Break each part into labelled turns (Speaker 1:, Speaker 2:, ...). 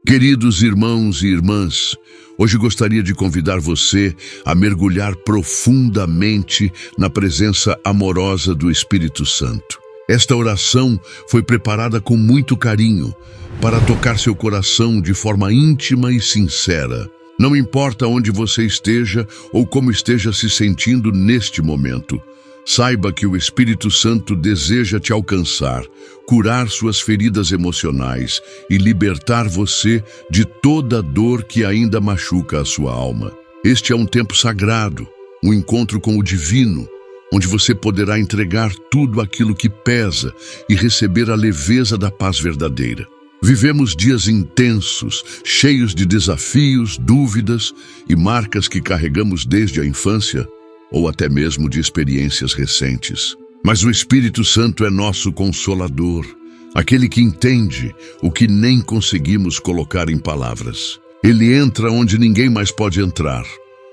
Speaker 1: Queridos irmãos e irmãs, hoje gostaria de convidar você a mergulhar profundamente na presença amorosa do Espírito Santo. Esta oração foi preparada com muito carinho para tocar seu coração de forma íntima e sincera. Não importa onde você esteja ou como esteja se sentindo neste momento, saiba que o Espírito Santo deseja te alcançar, curar suas feridas emocionais e libertar você de toda dor que ainda machuca a sua alma. Este é um tempo sagrado, um encontro com o divino, onde você poderá entregar tudo aquilo que pesa e receber a leveza da paz verdadeira. Vivemos dias intensos, cheios de desafios, dúvidas e marcas que carregamos desde a infância, ou até mesmo de experiências recentes. Mas o Espírito Santo é nosso consolador, aquele que entende o que nem conseguimos colocar em palavras. Ele entra onde ninguém mais pode entrar,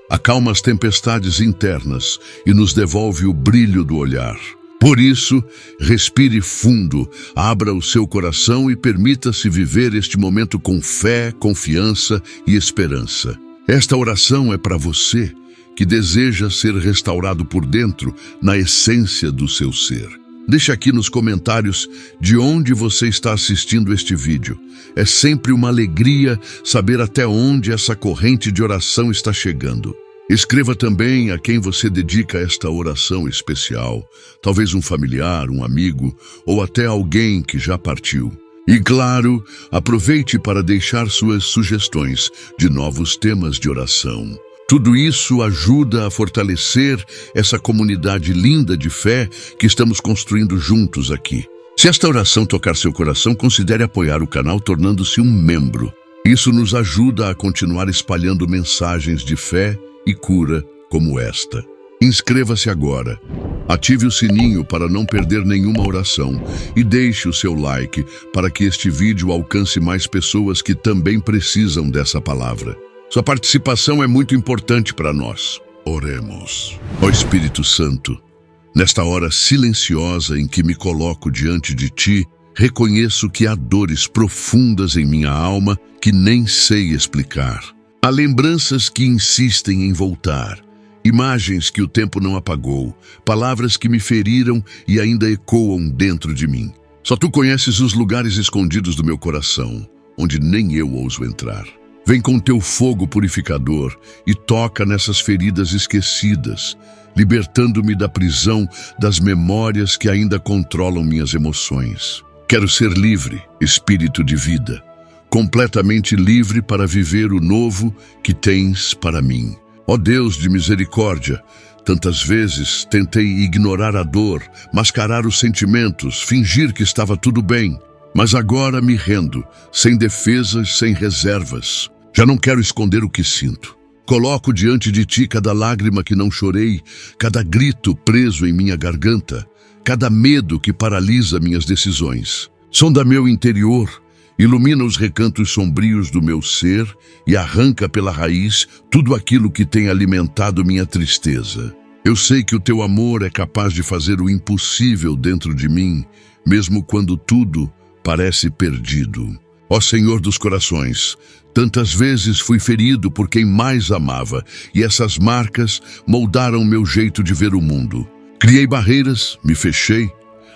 Speaker 1: acalma as tempestades internas e nos devolve o brilho do olhar. Por isso, respire fundo, abra o seu coração e permita-se viver este momento com fé, confiança e esperança. Esta oração é para você que deseja ser restaurado por dentro, na essência do seu ser. Deixe aqui nos comentários de onde você está assistindo este vídeo. É sempre uma alegria saber até onde essa corrente de oração está chegando. Escreva também a quem você dedica esta oração especial, talvez um familiar, um amigo ou até alguém que já partiu. E claro, aproveite para deixar suas sugestões de novos temas de oração. Tudo isso ajuda a fortalecer essa comunidade linda de fé que estamos construindo juntos aqui. Se esta oração tocar seu coração, considere apoiar o canal tornando-se um membro. Isso nos ajuda a continuar espalhando mensagens de fé e cura como esta. Inscreva-se agora, ative o sininho para não perder nenhuma oração e deixe o seu like para que este vídeo alcance mais pessoas que também precisam dessa palavra. Sua participação é muito importante para nós. Oremos. Ó Espírito Santo, nesta hora silenciosa em que me coloco diante de Ti, reconheço que há dores profundas em minha alma que nem sei explicar. Há lembranças que insistem em voltar, imagens que o tempo não apagou, palavras que me feriram e ainda ecoam dentro de mim. Só Tu conheces os lugares escondidos do meu coração, onde nem eu ouso entrar. Vem com Teu fogo purificador e toca nessas feridas esquecidas, libertando-me da prisão das memórias que ainda controlam minhas emoções. Quero ser livre, espírito de vida, completamente livre para viver o novo que Tens para mim. Ó Deus de misericórdia, tantas vezes tentei ignorar a dor, mascarar os sentimentos, fingir que estava tudo bem, mas agora me rendo, sem defesas, sem reservas. Já não quero esconder o que sinto. Coloco diante de Ti cada lágrima que não chorei, cada grito preso em minha garganta, cada medo que paralisa minhas decisões. Sonda meu interior, ilumina os recantos sombrios do meu ser e arranca pela raiz tudo aquilo que tem alimentado minha tristeza. Eu sei que o Teu amor é capaz de fazer o impossível dentro de mim, mesmo quando tudo parece perdido. Ó Senhor dos corações, tantas vezes fui ferido por quem mais amava, e essas marcas moldaram meu jeito de ver o mundo. Criei barreiras, me fechei,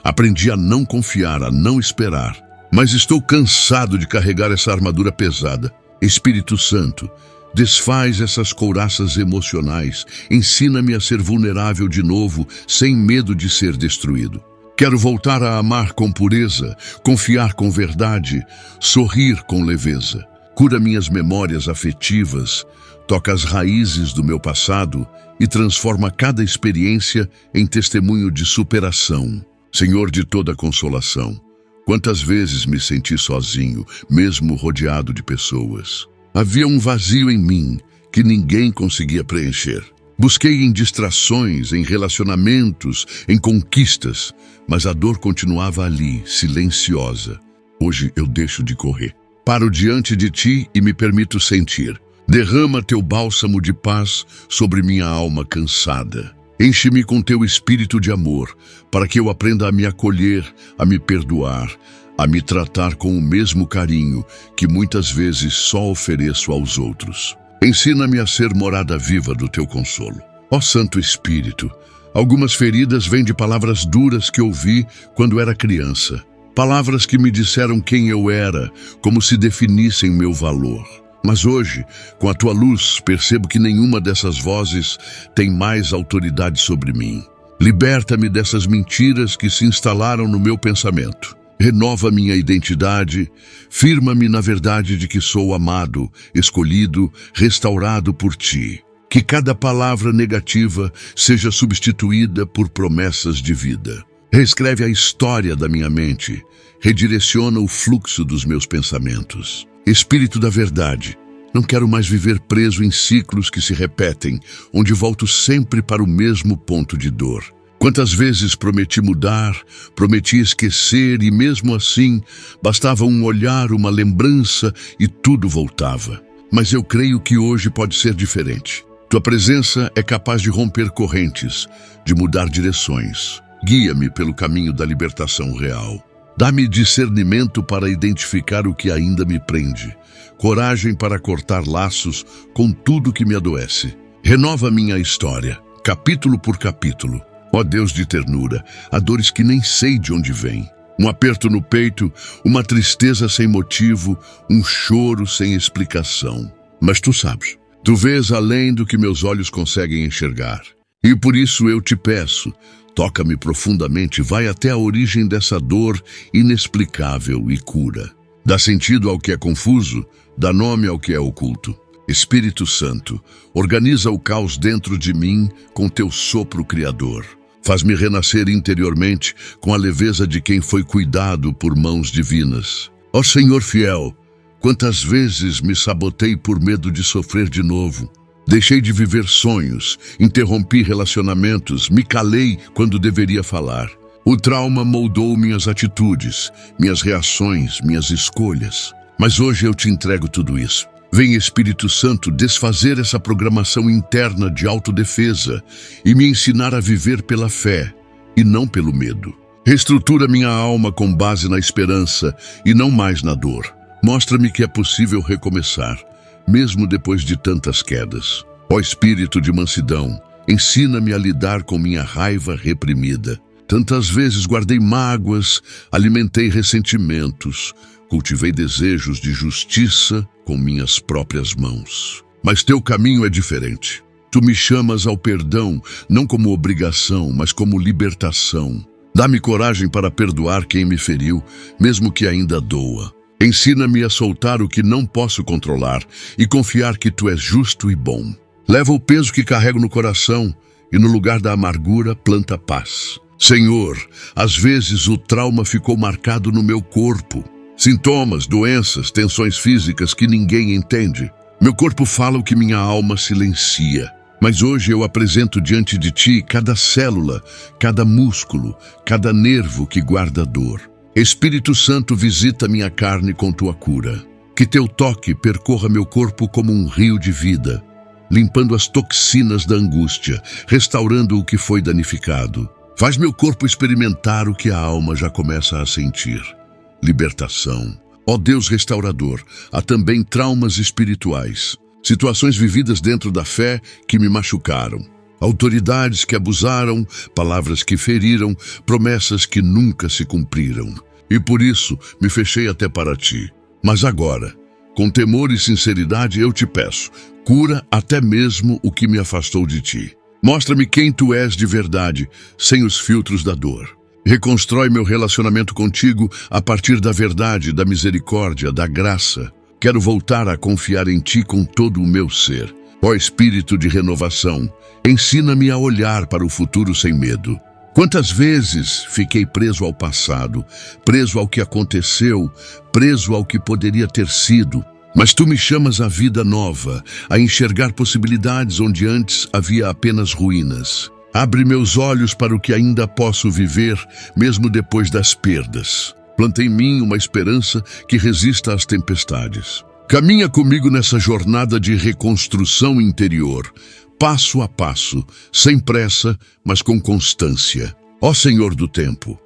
Speaker 1: aprendi a não confiar, a não esperar. Mas estou cansado de carregar essa armadura pesada. Espírito Santo, desfaz essas couraças emocionais, ensina-me a ser vulnerável de novo, sem medo de ser destruído. Quero voltar a amar com pureza, confiar com verdade, sorrir com leveza. Cura minhas memórias afetivas, toca as raízes do meu passado e transforma cada experiência em testemunho de superação. Senhor de toda consolação, quantas vezes me senti sozinho, mesmo rodeado de pessoas. Havia um vazio em mim que ninguém conseguia preencher. Busquei em distrações, em relacionamentos, em conquistas, mas a dor continuava ali, silenciosa. Hoje eu deixo de correr. Paro diante de Ti e me permito sentir. Derrama Teu bálsamo de paz sobre minha alma cansada. Enche-me com Teu espírito de amor, para que eu aprenda a me acolher, a me perdoar, a me tratar com o mesmo carinho que muitas vezes só ofereço aos outros. Ensina-me a ser morada viva do teu consolo. Ó Santo Espírito, algumas feridas vêm de palavras duras que ouvi quando era criança. Palavras que me disseram quem eu era, como se definissem meu valor. Mas hoje, com a tua luz, percebo que nenhuma dessas vozes tem mais autoridade sobre mim. Liberta-me dessas mentiras que se instalaram no meu pensamento. Renova minha identidade, firma-me na verdade de que sou amado, escolhido, restaurado por ti. Que cada palavra negativa seja substituída por promessas de vida. Reescreve a história da minha mente, redireciona o fluxo dos meus pensamentos. Espírito da verdade, não quero mais viver preso em ciclos que se repetem, onde volto sempre para o mesmo ponto de dor. Quantas vezes prometi mudar, prometi esquecer e mesmo assim bastava um olhar, uma lembrança e tudo voltava. Mas eu creio que hoje pode ser diferente. Tua presença é capaz de romper correntes, de mudar direções. Guia-me pelo caminho da libertação real. Dá-me discernimento para identificar o que ainda me prende, coragem para cortar laços com tudo que me adoece. Renova minha história, capítulo por capítulo. Ó Deus de ternura, há dores que nem sei de onde vêm. Um aperto no peito, uma tristeza sem motivo, um choro sem explicação. Mas tu sabes, tu vês além do que meus olhos conseguem enxergar. E por isso eu te peço, toca-me profundamente, vai até a origem dessa dor inexplicável e cura. Dá sentido ao que é confuso, dá nome ao que é oculto. Espírito Santo, organiza o caos dentro de mim com teu sopro criador. Faz-me renascer interiormente com a leveza de quem foi cuidado por mãos divinas. Ó Senhor fiel, quantas vezes me sabotei por medo de sofrer de novo. Deixei de viver sonhos, interrompi relacionamentos, me calei quando deveria falar. O trauma moldou minhas atitudes, minhas reações, minhas escolhas. Mas hoje eu te entrego tudo isso. Vem, Espírito Santo, desfazer essa programação interna de autodefesa e me ensinar a viver pela fé e não pelo medo. Reestrutura minha alma com base na esperança e não mais na dor. Mostra-me que é possível recomeçar, mesmo depois de tantas quedas. Ó Espírito de mansidão, ensina-me a lidar com minha raiva reprimida. Tantas vezes guardei mágoas, alimentei ressentimentos, cultivei desejos de justiça com minhas próprias mãos. Mas teu caminho é diferente. Tu me chamas ao perdão, não como obrigação, mas como libertação. Dá-me coragem para perdoar quem me feriu, mesmo que ainda doa. Ensina-me a soltar o que não posso controlar e confiar que tu és justo e bom. Leva o peso que carrego no coração e no lugar da amargura planta paz. Senhor, às vezes o trauma ficou marcado no meu corpo. Sintomas, doenças, tensões físicas que ninguém entende. Meu corpo fala o que minha alma silencia. Mas hoje eu apresento diante de ti cada célula, cada músculo, cada nervo que guarda dor. Espírito Santo, visita minha carne com tua cura. Que teu toque percorra meu corpo como um rio de vida, limpando as toxinas da angústia, restaurando o que foi danificado. Faz meu corpo experimentar o que a alma já começa a sentir. Libertação. Ó Deus restaurador, há também traumas espirituais, situações vividas dentro da fé que me machucaram, autoridades que abusaram, palavras que feriram, promessas que nunca se cumpriram. E por isso me fechei até para ti. Mas agora, com temor e sinceridade eu te peço, cura até mesmo o que me afastou de ti. Mostra-me quem tu és de verdade, sem os filtros da dor. Reconstrói meu relacionamento contigo a partir da verdade, da misericórdia, da graça. Quero voltar a confiar em ti com todo o meu ser. Ó Espírito de renovação, ensina-me a olhar para o futuro sem medo. Quantas vezes fiquei preso ao passado, preso ao que aconteceu, preso ao que poderia ter sido. Mas tu me chamas à vida nova, a enxergar possibilidades onde antes havia apenas ruínas. Abre meus olhos para o que ainda posso viver, mesmo depois das perdas. Planta em mim uma esperança que resista às tempestades. Caminha comigo nessa jornada de reconstrução interior, passo a passo, sem pressa, mas com constância. Ó Senhor do tempo,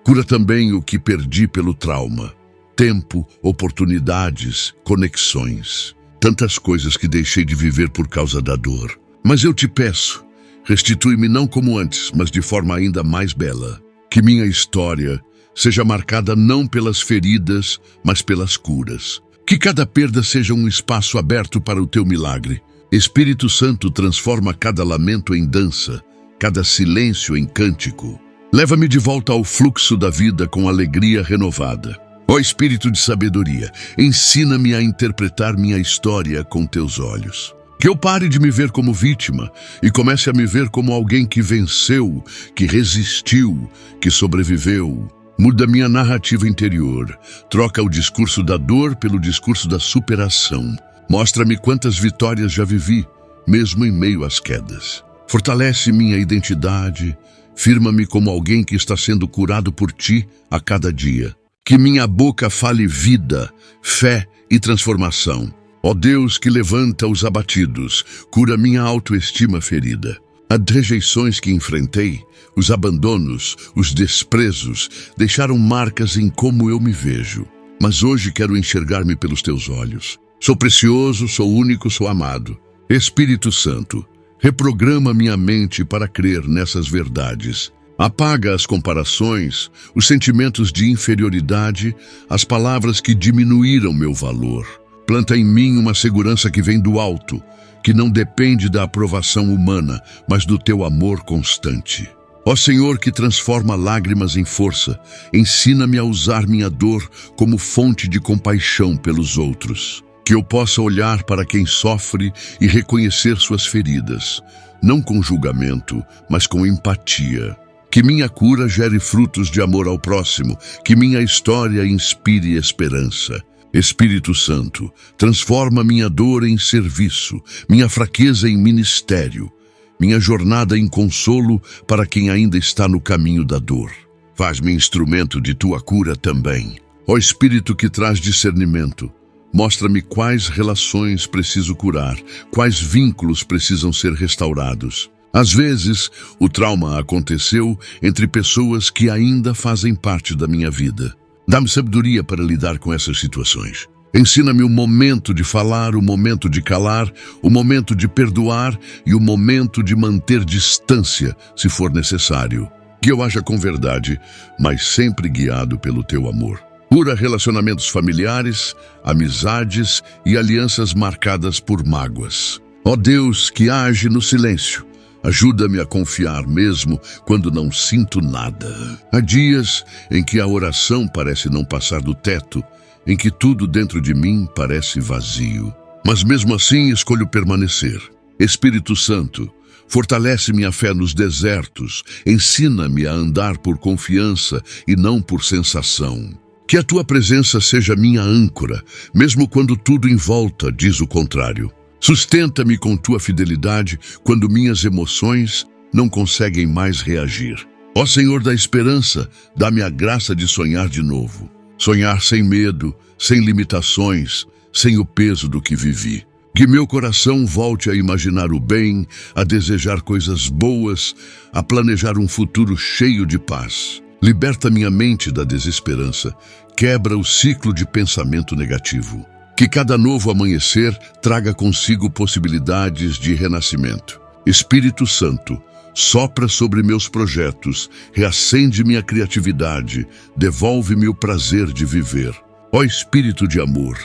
Speaker 1: Cura também o que perdi pelo trauma. Tempo, oportunidades, conexões. Tantas coisas que deixei de viver por causa da dor. Mas eu te peço, restitui-me não como antes, mas de forma ainda mais bela. Que minha história seja marcada não pelas feridas, mas pelas curas. Que cada perda seja um espaço aberto para o teu milagre. Espírito Santo transforma cada lamento em dança, cada silêncio em cântico. Leva-me de volta ao fluxo da vida com alegria renovada. Ó Espírito de sabedoria, ensina-me a interpretar minha história com teus olhos. Que eu pare de me ver como vítima e comece a me ver como alguém que venceu, que resistiu, que sobreviveu. Muda minha narrativa interior. Troca o discurso da dor pelo discurso da superação. Mostra-me quantas vitórias já vivi, mesmo em meio às quedas. Fortalece minha identidade. Firma-me como alguém que está sendo curado por ti a cada dia. Que minha boca fale vida, fé e transformação. Ó Deus que levanta os abatidos, cura minha autoestima ferida. As rejeições que enfrentei, os abandonos, os desprezos, deixaram marcas em como eu me vejo. Mas hoje quero enxergar-me pelos teus olhos. Sou precioso, sou único, sou amado. Espírito Santo, reprograma minha mente para crer nessas verdades. Apaga as comparações, os sentimentos de inferioridade, as palavras que diminuíram meu valor. Planta em mim uma segurança que vem do alto, que não depende da aprovação humana, mas do teu amor constante. Ó Senhor que transforma lágrimas em força, ensina-me a usar minha dor como fonte de compaixão pelos outros. Que eu possa olhar para quem sofre e reconhecer suas feridas, não com julgamento, mas com empatia. Que minha cura gere frutos de amor ao próximo, que minha história inspire esperança. Espírito Santo, transforma minha dor em serviço, minha fraqueza em ministério, minha jornada em consolo para quem ainda está no caminho da dor. Faz-me instrumento de tua cura também. Ó Espírito que traz discernimento, mostra-me quais relações preciso curar, quais vínculos precisam ser restaurados. Às vezes, o trauma aconteceu entre pessoas que ainda fazem parte da minha vida. Dá-me sabedoria para lidar com essas situações. Ensina-me o momento de falar, o momento de calar, o momento de perdoar e o momento de manter distância, se for necessário. Que eu haja com verdade, mas sempre guiado pelo teu amor. Cura relacionamentos familiares, amizades e alianças marcadas por mágoas. Ó Deus que age no silêncio, ajuda-me a confiar mesmo quando não sinto nada. Há dias em que a oração parece não passar do teto, em que tudo dentro de mim parece vazio. Mas mesmo assim escolho permanecer. Espírito Santo, fortalece minha fé nos desertos, ensina-me a andar por confiança e não por sensação. Que a tua presença seja minha âncora, mesmo quando tudo em volta diz o contrário. Sustenta-me com tua fidelidade quando minhas emoções não conseguem mais reagir. Ó Senhor da esperança, dá-me a graça de sonhar de novo. Sonhar sem medo, sem limitações, sem o peso do que vivi. Que meu coração volte a imaginar o bem, a desejar coisas boas, a planejar um futuro cheio de paz. Liberta minha mente da desesperança, quebra o ciclo de pensamento negativo. Que cada novo amanhecer traga consigo possibilidades de renascimento. Espírito Santo, sopra sobre meus projetos, reacende minha criatividade, devolve-me o prazer de viver. Ó Espírito de amor,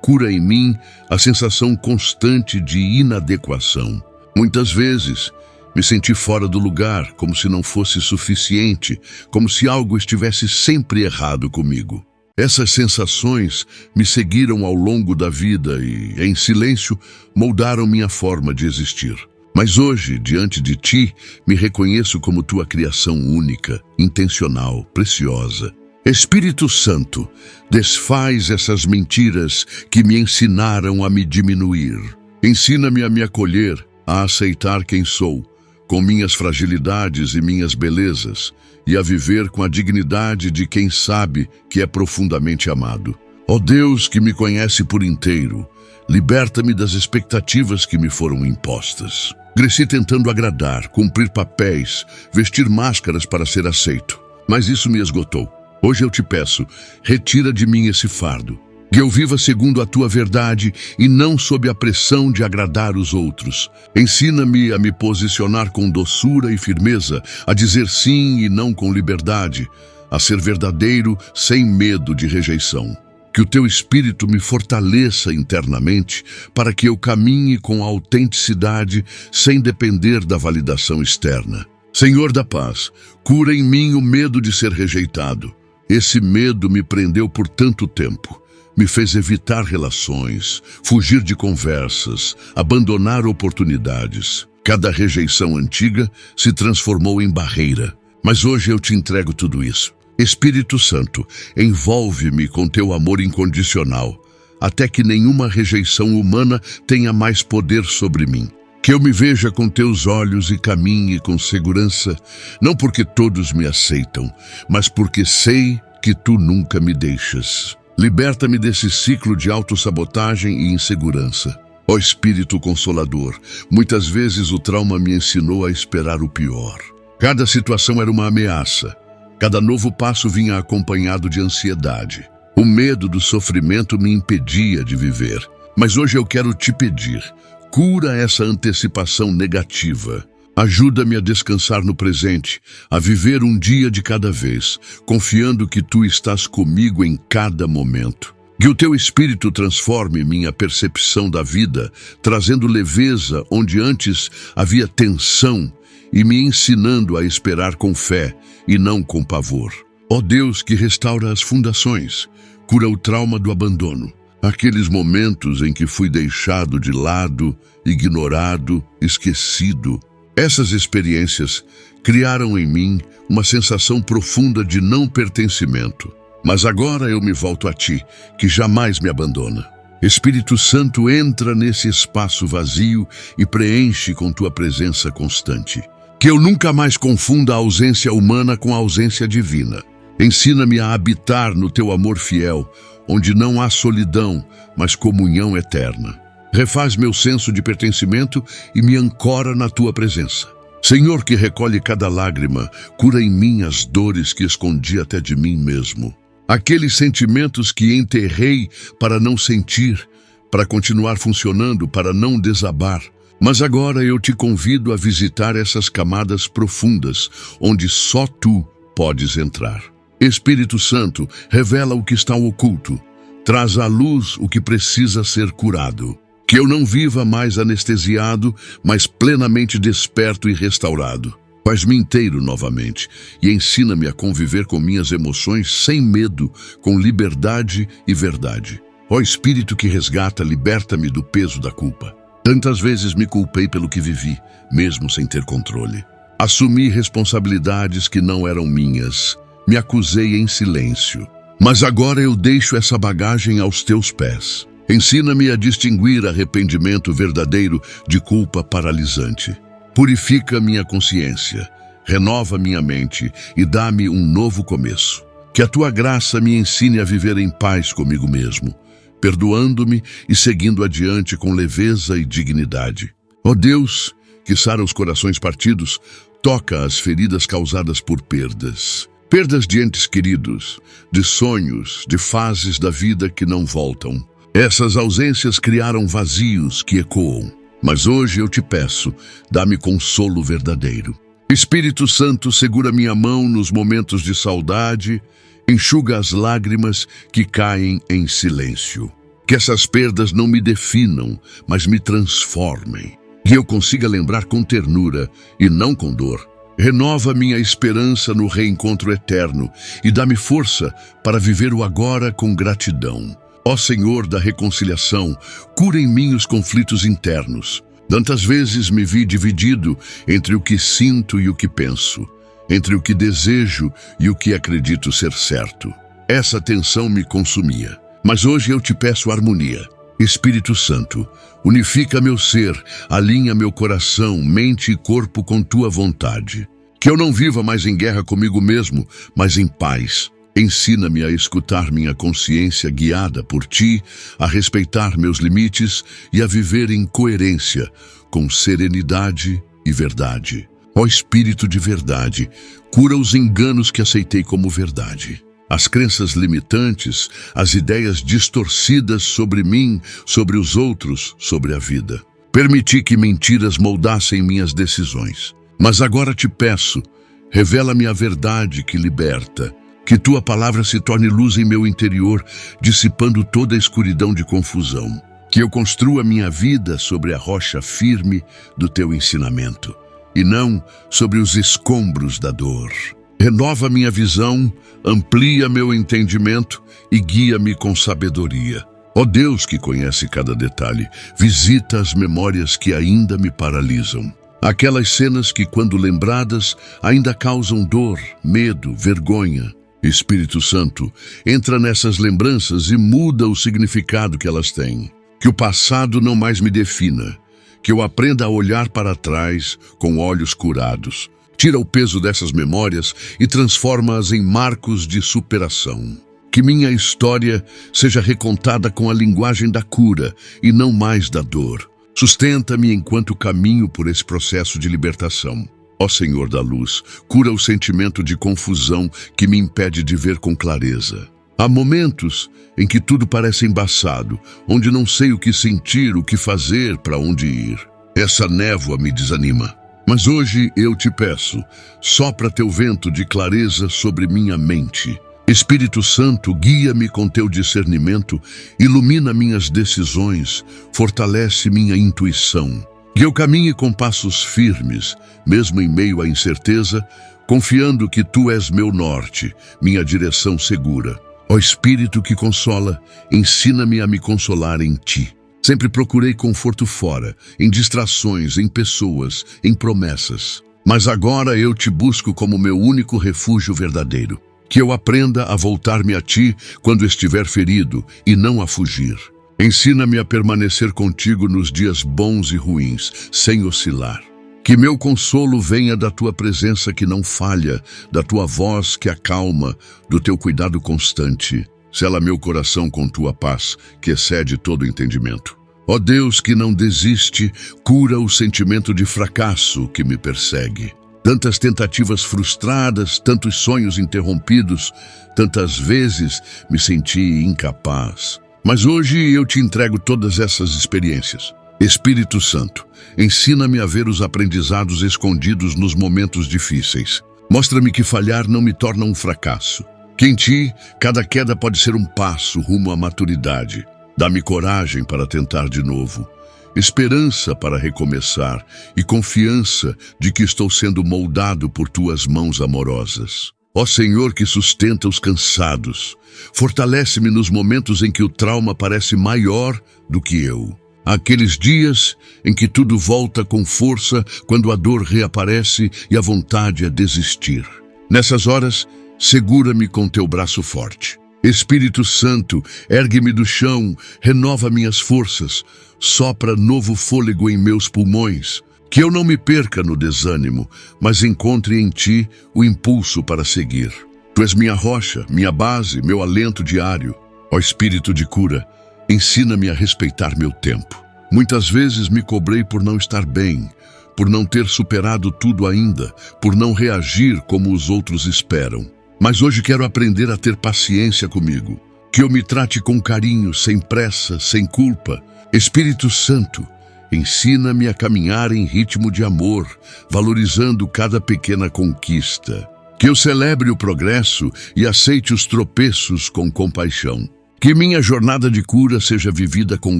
Speaker 1: cura em mim a sensação constante de inadequação. Muitas vezes me senti fora do lugar, como se não fosse suficiente, como se algo estivesse sempre errado comigo. Essas sensações me seguiram ao longo da vida e, em silêncio, moldaram minha forma de existir. Mas hoje, diante de ti, me reconheço como tua criação única, intencional, preciosa. Espírito Santo, desfaz essas mentiras que me ensinaram a me diminuir. Ensina-me a me acolher, a aceitar quem sou, com minhas fragilidades e minhas belezas, e a viver com a dignidade de quem sabe que é profundamente amado. Ó Deus que me conhece por inteiro, liberta-me das expectativas que me foram impostas. Cresci tentando agradar, cumprir papéis, vestir máscaras para ser aceito. mas isso me esgotou. Hoje eu te peço, retira de mim esse fardo. Que eu viva segundo a tua verdade e não sob a pressão de agradar os outros. Ensina-me a me posicionar com doçura e firmeza, a dizer sim e não com liberdade, a ser verdadeiro sem medo de rejeição. Que o teu Espírito me fortaleça internamente para que eu caminhe com autenticidade sem depender da validação externa. Senhor da paz, cura em mim o medo de ser rejeitado. Esse medo me prendeu por tanto tempo. Me fez evitar relações, fugir de conversas, abandonar oportunidades. Cada rejeição antiga se transformou em barreira. Mas hoje eu te entrego tudo isso. Espírito Santo, envolve-me com teu amor incondicional, até que nenhuma rejeição humana tenha mais poder sobre mim. Que eu me veja com teus olhos e caminhe com segurança, não porque todos me aceitam, mas porque sei que tu nunca me deixas. Liberta-me desse ciclo de autossabotagem e insegurança. Ó Espírito Consolador, muitas vezes o trauma me ensinou a esperar o pior. Cada situação era uma ameaça. Cada novo passo vinha acompanhado de ansiedade. O medo do sofrimento me impedia de viver. Mas hoje eu quero te pedir, cura essa antecipação negativa. Ajuda-me a descansar no presente, a viver um dia de cada vez, confiando que tu estás comigo em cada momento. Que o teu Espírito transforme minha percepção da vida, trazendo leveza onde antes havia tensão e me ensinando a esperar com fé e não com pavor. Ó Deus que restaura as fundações, cura o trauma do abandono, aqueles momentos em que fui deixado de lado, ignorado, esquecido. Essas experiências criaram em mim uma sensação profunda de não pertencimento. Mas agora eu me volto a ti, que jamais me abandona. Espírito Santo, entra nesse espaço vazio e preenche com tua presença constante. Que eu nunca mais confunda a ausência humana com a ausência divina. Ensina-me a habitar no teu amor fiel, onde não há solidão, mas comunhão eterna. Refaz meu senso de pertencimento e me ancora na tua presença. Senhor que recolhe cada lágrima, cura em mim as dores que escondi até de mim mesmo. Aqueles sentimentos que enterrei para não sentir, para continuar funcionando, para não desabar. Mas agora eu te convido a visitar essas camadas profundas, onde só tu podes entrar. Espírito Santo, revela o que está oculto. Traz à luz o que precisa ser curado. Que eu não viva mais anestesiado, mas plenamente desperto e restaurado. Faz-me inteiro novamente e ensina-me a conviver com minhas emoções sem medo, com liberdade e verdade. Ó Espírito que resgata, liberta-me do peso da culpa. Tantas vezes me culpei pelo que vivi, mesmo sem ter controle. Assumi responsabilidades que não eram minhas. Me acusei em silêncio. Mas agora eu deixo essa bagagem aos teus pés. Ensina-me a distinguir arrependimento verdadeiro de culpa paralisante. Purifica minha consciência, renova minha mente e dá-me um novo começo. Que a tua graça me ensine a viver em paz comigo mesmo, perdoando-me e seguindo adiante com leveza e dignidade. Ó Deus, que sara os corações partidos, toca as feridas causadas por perdas. Perdas de entes queridos, de sonhos, de fases da vida que não voltam. Essas ausências criaram vazios que ecoam. Mas hoje eu te peço, dá-me consolo verdadeiro. Espírito Santo, segura minha mão nos momentos de saudade, enxuga as lágrimas que caem em silêncio. Que essas perdas não me definam, mas me transformem. Que eu consiga lembrar com ternura e não com dor. Renova minha esperança no reencontro eterno e dá-me força para viver o agora com gratidão. Ó Senhor da reconciliação, cura em mim os conflitos internos. Tantas vezes me vi dividido entre o que sinto e o que penso, entre o que desejo e o que acredito ser certo. Essa tensão me consumia. Mas hoje eu te peço harmonia. Espírito Santo, unifica meu ser, alinha meu coração, mente e corpo com tua vontade. Que eu não viva mais em guerra comigo mesmo, mas em paz. Ensina-me a escutar minha consciência guiada por ti, a respeitar meus limites e a viver em coerência, com serenidade e verdade. Ó Espírito de verdade, cura os enganos que aceitei como verdade. As crenças limitantes, as ideias distorcidas sobre mim, sobre os outros, sobre a vida. Permiti que mentiras moldassem minhas decisões. Mas agora te peço, revela-me a verdade que liberta. Que tua palavra se torne luz em meu interior, dissipando toda a escuridão de confusão. Que eu construa minha vida sobre a rocha firme do teu ensinamento, e não sobre os escombros da dor. Renova minha visão, amplia meu entendimento e guia-me com sabedoria. Ó Deus que conhece cada detalhe, visita as memórias que ainda me paralisam. Aquelas cenas que, quando lembradas, ainda causam dor, medo, vergonha. Espírito Santo, entra nessas lembranças e muda o significado que elas têm. Que o passado não mais me defina. Que eu aprenda a olhar para trás com olhos curados. Tira o peso dessas memórias e transforma-as em marcos de superação. Que minha história seja recontada com a linguagem da cura e não mais da dor. Sustenta-me enquanto caminho por esse processo de libertação. Ó Senhor da luz, cura o sentimento de confusão que me impede de ver com clareza. Há momentos em que tudo parece embaçado, onde não sei o que sentir, o que fazer, para onde ir. Essa névoa me desanima. Mas hoje eu te peço, sopra teu vento de clareza sobre minha mente. Espírito Santo, guia-me com teu discernimento, ilumina minhas decisões, fortalece minha intuição. Que eu caminhe com passos firmes, mesmo em meio à incerteza, confiando que tu és meu norte, minha direção segura. Ó Espírito que consola, ensina-me a me consolar em ti. Sempre procurei conforto fora, em distrações, em pessoas, em promessas. Mas agora eu te busco como meu único refúgio verdadeiro. Que eu aprenda a voltar-me a ti quando estiver ferido e não a fugir. Ensina-me a permanecer contigo nos dias bons e ruins, sem oscilar. Que meu consolo venha da tua presença que não falha, da tua voz que acalma, do teu cuidado constante. Sela meu coração com tua paz, que excede todo entendimento. Ó Deus que não desiste, cura o sentimento de fracasso que me persegue. Tantas tentativas frustradas, tantos sonhos interrompidos, tantas vezes me senti incapaz. Mas hoje eu te entrego todas essas experiências. Espírito Santo, ensina-me a ver os aprendizados escondidos nos momentos difíceis. Mostra-me que falhar não me torna um fracasso. Que em ti, cada queda pode ser um passo rumo à maturidade. Dá-me coragem para tentar de novo. Esperança para recomeçar e confiança de que estou sendo moldado por tuas mãos amorosas. Ó Senhor que sustenta os cansados, fortalece-me nos momentos em que o trauma parece maior do que eu. Aqueles dias em que tudo volta com força, quando a dor reaparece e a vontade é desistir. Nessas horas, segura-me com teu braço forte. Espírito Santo, ergue-me do chão, renova minhas forças, sopra novo fôlego em meus pulmões. Que eu não me perca no desânimo, mas encontre em ti o impulso para seguir. Tu és minha rocha, minha base, meu alento diário. Ó Espírito de cura, ensina-me a respeitar meu tempo. Muitas vezes me cobrei por não estar bem, por não ter superado tudo ainda, por não reagir como os outros esperam. Mas hoje quero aprender a ter paciência comigo. Que eu me trate com carinho, sem pressa, sem culpa. Espírito Santo, ensina-me a caminhar em ritmo de amor, valorizando cada pequena conquista. Que eu celebre o progresso e aceite os tropeços com compaixão. Que minha jornada de cura seja vivida com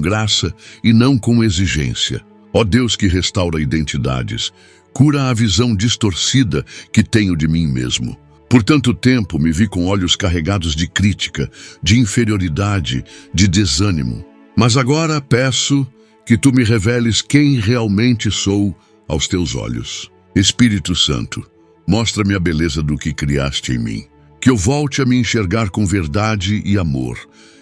Speaker 1: graça e não com exigência. Ó Deus que restaura identidades, cura a visão distorcida que tenho de mim mesmo. Por tanto tempo me vi com olhos carregados de crítica, de inferioridade, de desânimo. Mas agora peço que tu me reveles quem realmente sou aos teus olhos. Espírito Santo, mostra-me a beleza do que criaste em mim. Que eu volte a me enxergar com verdade e amor,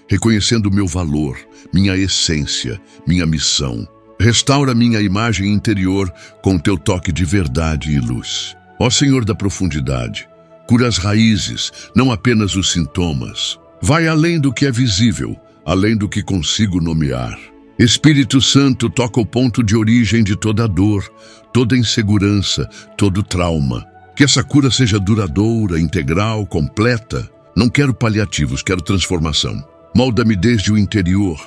Speaker 1: reconhecendo meu valor, minha essência, minha missão. Restaura minha imagem interior com teu toque de verdade e luz. Ó Senhor da profundidade, cura as raízes, não apenas os sintomas. Vai além do que é visível, além do que consigo nomear. Espírito Santo, toca o ponto de origem de toda dor, toda insegurança, todo trauma. Que essa cura seja duradoura, integral, completa. Não quero paliativos, quero transformação. Molda-me desde o interior,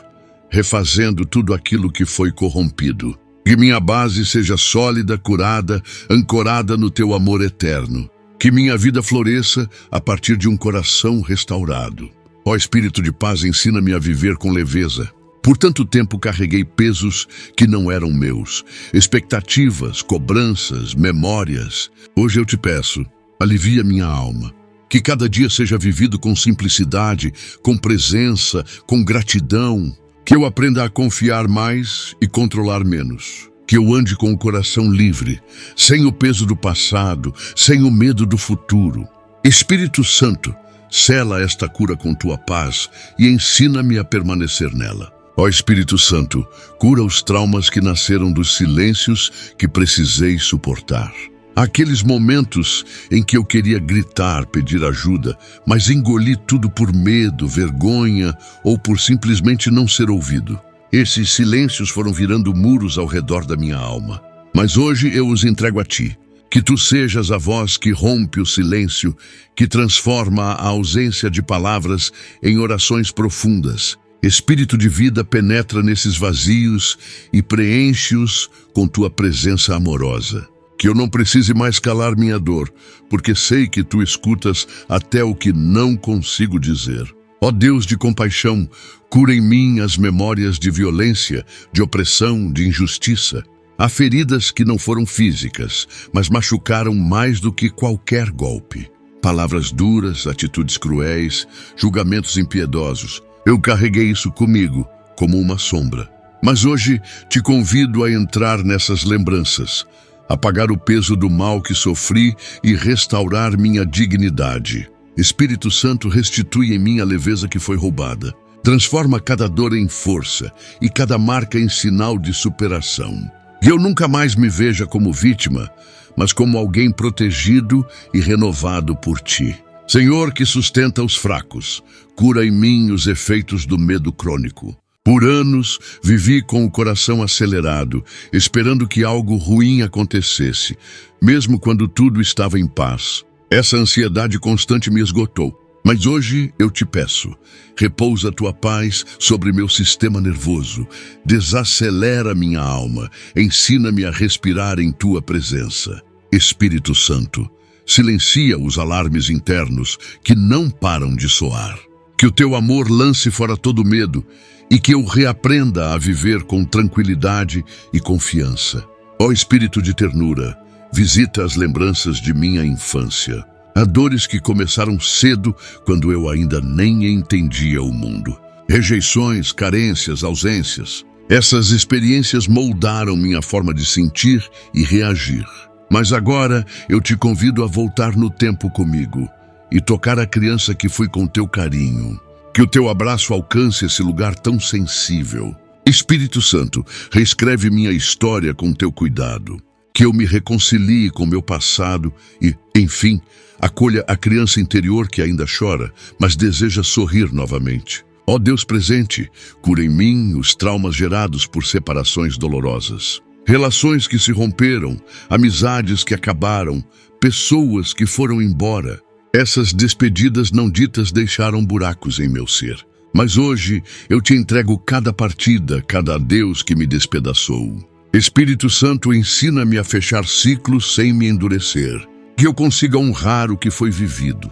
Speaker 1: refazendo tudo aquilo que foi corrompido. Que minha base seja sólida, curada, ancorada no teu amor eterno. Que minha vida floresça a partir de um coração restaurado. Ó Espírito de paz, ensina-me a viver com leveza. Por tanto tempo carreguei pesos que não eram meus, expectativas, cobranças, memórias. Hoje eu te peço, alivia minha alma. Que cada dia seja vivido com simplicidade, com presença, com gratidão. Que eu aprenda a confiar mais e controlar menos. Que eu ande com o coração livre, sem o peso do passado, sem o medo do futuro. Espírito Santo, sela esta cura com tua paz e ensina-me a permanecer nela. Ó Espírito Santo, cura os traumas que nasceram dos silêncios que precisei suportar. Aqueles momentos em que eu queria gritar, pedir ajuda, mas engoli tudo por medo, vergonha ou por simplesmente não ser ouvido. Esses silêncios foram virando muros ao redor da minha alma. Mas hoje eu os entrego a ti. Que tu sejas a voz que rompe o silêncio, que transforma a ausência de palavras em orações profundas. Espírito de vida, penetra nesses vazios e preenche-os com tua presença amorosa. Que eu não precise mais calar minha dor, porque sei que tu escutas até o que não consigo dizer. Ó Deus de compaixão, cura em mim as memórias de violência, de opressão, de injustiça. Há feridas que não foram físicas, mas machucaram mais do que qualquer golpe. Palavras duras, atitudes cruéis, julgamentos impiedosos. Eu carreguei isso comigo, como uma sombra. Mas hoje te convido a entrar nessas lembranças, apagar o peso do mal que sofri e restaurar minha dignidade. Espírito Santo, restitui em mim a leveza que foi roubada. Transforma cada dor em força e cada marca em sinal de superação. Que eu nunca mais me veja como vítima, mas como alguém protegido e renovado por ti. Senhor, que sustenta os fracos, cura em mim os efeitos do medo crônico. Por anos, vivi com o coração acelerado, esperando que algo ruim acontecesse, mesmo quando tudo estava em paz. Essa ansiedade constante me esgotou. Mas hoje eu te peço, repousa a tua paz sobre meu sistema nervoso, desacelera minha alma, ensina-me a respirar em tua presença. Espírito Santo, silencia os alarmes internos que não param de soar. Que o teu amor lance fora todo medo e que eu reaprenda a viver com tranquilidade e confiança. Ó Espírito de ternura, visita as lembranças de minha infância. Há dores que começaram cedo, quando eu ainda nem entendia o mundo. Rejeições, carências, ausências. Essas experiências moldaram minha forma de sentir e reagir. Mas agora eu te convido a voltar no tempo comigo e tocar a criança que fui com teu carinho. Que o teu abraço alcance esse lugar tão sensível. Espírito Santo, reescreve minha história com teu cuidado. Que eu me reconcilie com meu passado e, enfim, acolha a criança interior que ainda chora, mas deseja sorrir novamente. Ó Deus presente, cura em mim os traumas gerados por separações dolorosas. Relações que se romperam, amizades que acabaram, pessoas que foram embora. Essas despedidas não ditas deixaram buracos em meu ser. Mas hoje eu te entrego cada partida, cada adeus que me despedaçou. Espírito Santo, ensina-me a fechar ciclos sem me endurecer. Que eu consiga honrar o que foi vivido,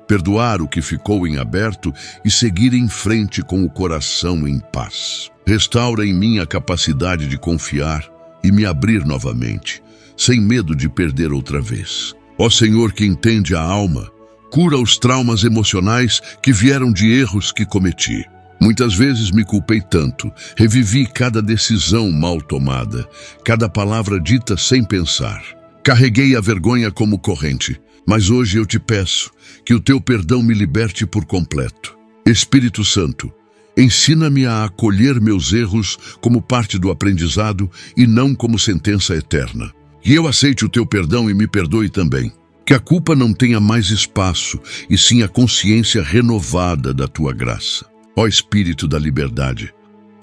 Speaker 1: perdoar o que ficou em aberto e seguir em frente com o coração em paz. Restaura em mim a capacidade de confiar e me abrir novamente, sem medo de perder outra vez. Ó Senhor, que entende a alma, cura os traumas emocionais que vieram de erros que cometi. Muitas vezes me culpei tanto, revivi cada decisão mal tomada, cada palavra dita sem pensar. Carreguei a vergonha como corrente, mas hoje eu te peço que o teu perdão me liberte por completo. Espírito Santo, ensina-me a acolher meus erros como parte do aprendizado e não como sentença eterna. Que eu aceite o teu perdão e me perdoe também. Que a culpa não tenha mais espaço, e sim a consciência renovada da tua graça. Ó Espírito da liberdade,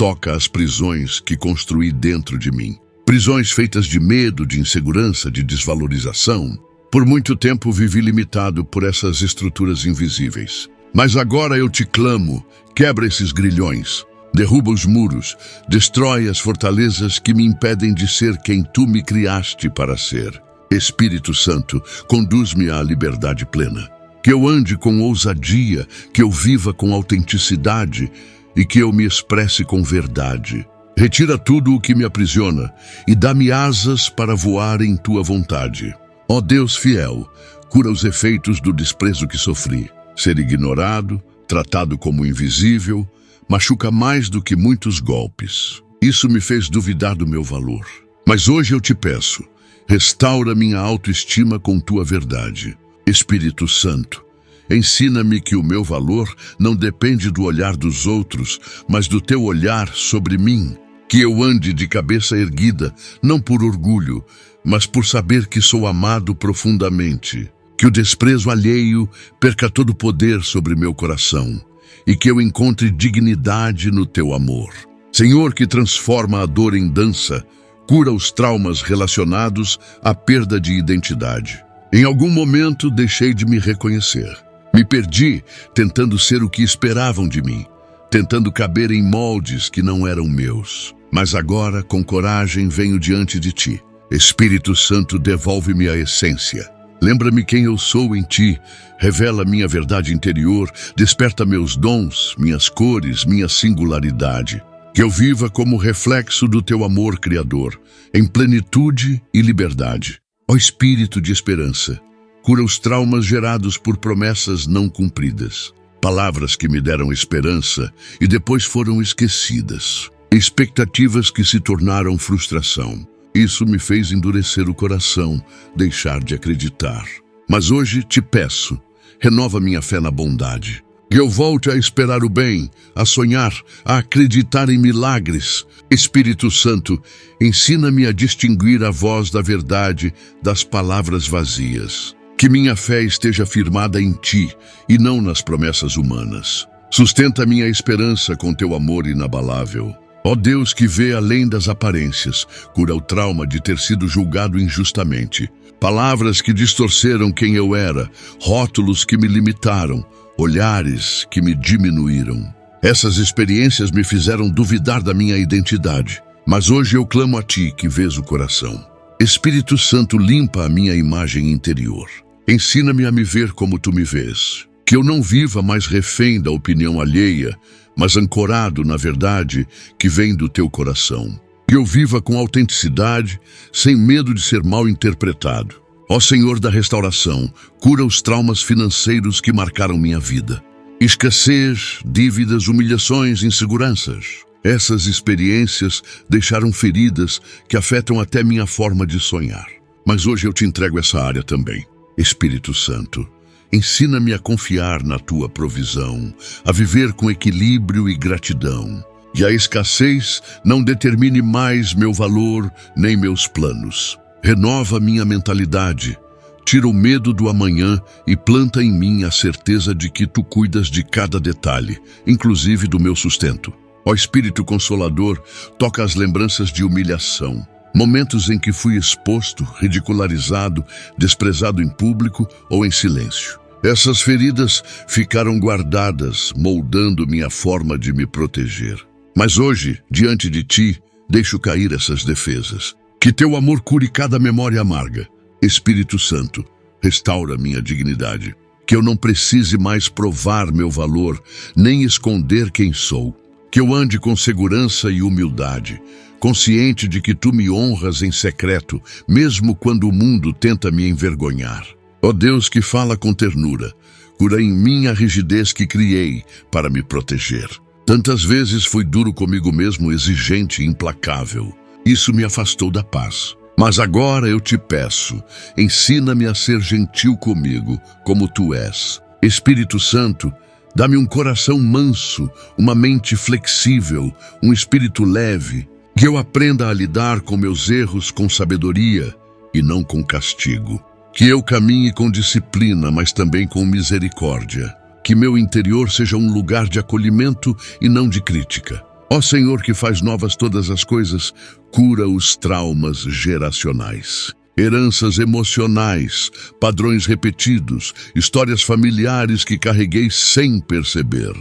Speaker 1: toca as prisões que construí dentro de mim. Prisões feitas de medo, de insegurança, de desvalorização. Por muito tempo vivi limitado por essas estruturas invisíveis. Mas agora eu te clamo, quebra esses grilhões, derruba os muros, destrói as fortalezas que me impedem de ser quem tu me criaste para ser. Espírito Santo, conduz-me à liberdade plena. Que eu ande com ousadia, que eu viva com autenticidade e que eu me expresse com verdade. Retira tudo o que me aprisiona e dá-me asas para voar em tua vontade. Ó Deus fiel, cura os efeitos do desprezo que sofri. Ser ignorado, tratado como invisível, machuca mais do que muitos golpes. Isso me fez duvidar do meu valor. Mas hoje eu te peço, restaura minha autoestima com tua verdade. Espírito Santo, ensina-me que o meu valor não depende do olhar dos outros, mas do teu olhar sobre mim. Que eu ande de cabeça erguida, não por orgulho, mas por saber que sou amado profundamente. Que o desprezo alheio perca todo o poder sobre meu coração e que eu encontre dignidade no teu amor. Senhor, que transforma a dor em dança, cura os traumas relacionados à perda de identidade. Em algum momento deixei de me reconhecer. Me perdi tentando ser o que esperavam de mim, tentando caber em moldes que não eram meus. Mas agora, com coragem, venho diante de ti. Espírito Santo, devolve-me a essência. Lembra-me quem eu sou em ti, revela minha verdade interior, desperta meus dons, minhas cores, minha singularidade. Que eu viva como reflexo do teu amor criador, em plenitude e liberdade. Ó Espírito de esperança, cura os traumas gerados por promessas não cumpridas. Palavras que me deram esperança e depois foram esquecidas. Expectativas que se tornaram frustração. Isso me fez endurecer o coração, deixar de acreditar. Mas hoje te peço, renova minha fé na bondade. Que eu volte a esperar o bem, a sonhar, a acreditar em milagres. Espírito Santo, ensina-me a distinguir a voz da verdade das palavras vazias. Que minha fé esteja firmada em ti e não nas promessas humanas. Sustenta minha esperança com teu amor inabalável. Ó Deus que vê além das aparências, cura o trauma de ter sido julgado injustamente. Palavras que distorceram quem eu era, rótulos que me limitaram, olhares que me diminuíram. Essas experiências me fizeram duvidar da minha identidade, mas hoje eu clamo a ti que vês o coração. Espírito Santo, limpa a minha imagem interior. Ensina-me a me ver como tu me vês. Que eu não viva mais refém da opinião alheia, mas ancorado na verdade que vem do teu coração. Que eu viva com autenticidade, sem medo de ser mal interpretado. Ó Senhor da restauração, cura os traumas financeiros que marcaram minha vida. Escassez, dívidas, humilhações, inseguranças. Essas experiências deixaram feridas que afetam até minha forma de sonhar. Mas hoje eu te entrego essa área também. Espírito Santo, ensina-me a confiar na tua provisão, a viver com equilíbrio e gratidão. Que a escassez não determine mais meu valor nem meus planos. Renova minha mentalidade, tira o medo do amanhã e planta em mim a certeza de que tu cuidas de cada detalhe, inclusive do meu sustento. Ó Espírito Consolador, toca as lembranças de humilhação. Momentos em que fui exposto, ridicularizado, desprezado em público ou em silêncio. Essas feridas ficaram guardadas, moldando minha forma de me proteger. Mas hoje, diante de ti, deixo cair essas defesas. Que teu amor cure cada memória amarga. Espírito Santo, restaura minha dignidade. Que eu não precise mais provar meu valor, nem esconder quem sou. Que eu ande com segurança e humildade, consciente de que tu me honras em secreto, mesmo quando o mundo tenta me envergonhar. Ó Deus que fala com ternura, cura em mim a rigidez que criei para me proteger. Tantas vezes fui duro comigo mesmo, exigente e implacável. Isso me afastou da paz. Mas agora eu te peço, ensina-me a ser gentil comigo, como tu és. Espírito Santo, dá-me um coração manso, uma mente flexível, um espírito leve, que eu aprenda a lidar com meus erros com sabedoria e não com castigo. Que eu caminhe com disciplina, mas também com misericórdia. Que meu interior seja um lugar de acolhimento e não de crítica. Ó Senhor, que faz novas todas as coisas, cura os traumas geracionais. Heranças emocionais, padrões repetidos, histórias familiares que carreguei sem perceber.